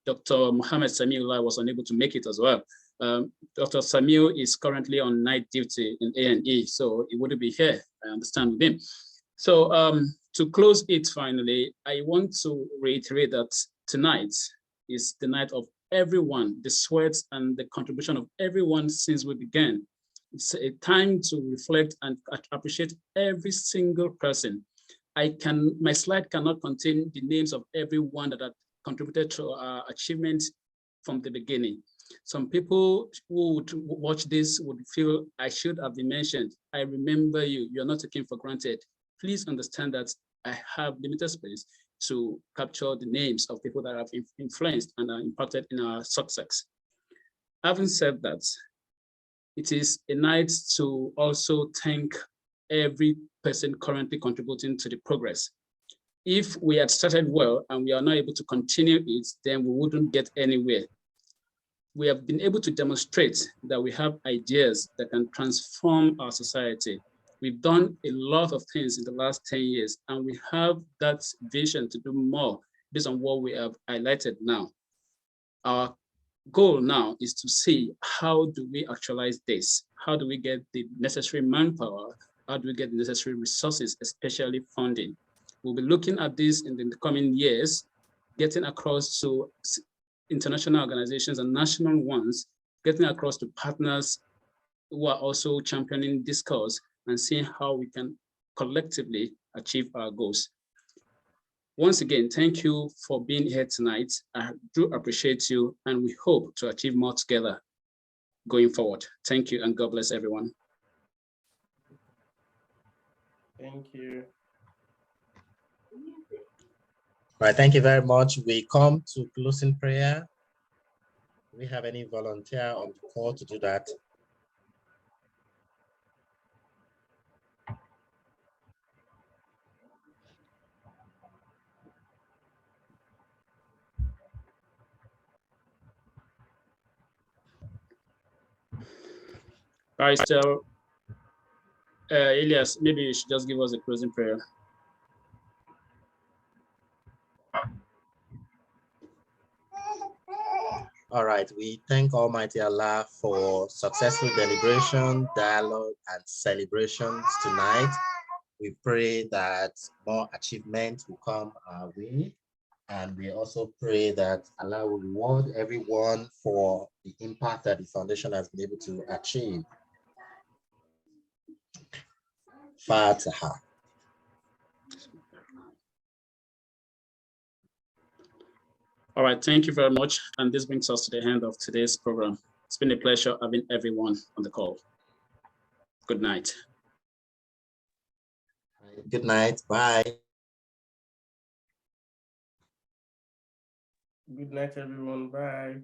Dr. Mohammed Samiullah was unable to make it as well. Dr. Samuel is currently on night duty in A&E, so he wouldn't be here, I understand, with him. So to close it finally, I want to reiterate that tonight is the night of everyone, the sweat and the contribution of everyone since we began. It's a time to reflect and appreciate every single person. My slide cannot contain the names of everyone that had contributed to our achievements from the beginning. Some people who would watch this would feel I should have been mentioned. I remember you, you're not taken for granted. Please understand that I have limited space to capture the names of people that have influenced and are impacted in our success. Having said that, it is a night to also thank every person currently contributing to the progress. If we had started well and we are not able to continue it, then we wouldn't get anywhere. we have been able to demonstrate that we have ideas that can transform our society. We've done a lot of things in the last 10 years, and we have that vision to do more based on what we have highlighted now. Our goal now is to see how do we actualize this? How do we get the necessary manpower? How do we get the necessary resources, especially funding? We'll be looking at this in the coming years, getting across to international organizations and national ones, getting across to partners who are also championing this cause and seeing how we can collectively achieve our goals. Once again, thank you for being here tonight. I do appreciate you, and we hope to achieve more together going forward. Thank you, and God bless everyone. Thank you. All right, thank you very much. We come to closing prayer. Do we have any volunteer on the call to do that? All right, still, Elias, maybe you should just give us a closing prayer. All right, we thank Almighty Allah for successful deliberation, dialogue, and celebrations tonight. We pray that more achievements will come our way. And we also pray that Allah will reward everyone for the impact that the foundation has been able to achieve. Fatiha. All right, thank you very much. And this brings us to the end of today's program. It's been a pleasure having everyone on the call. Good night. Good night. Bye. Good night, everyone. Bye.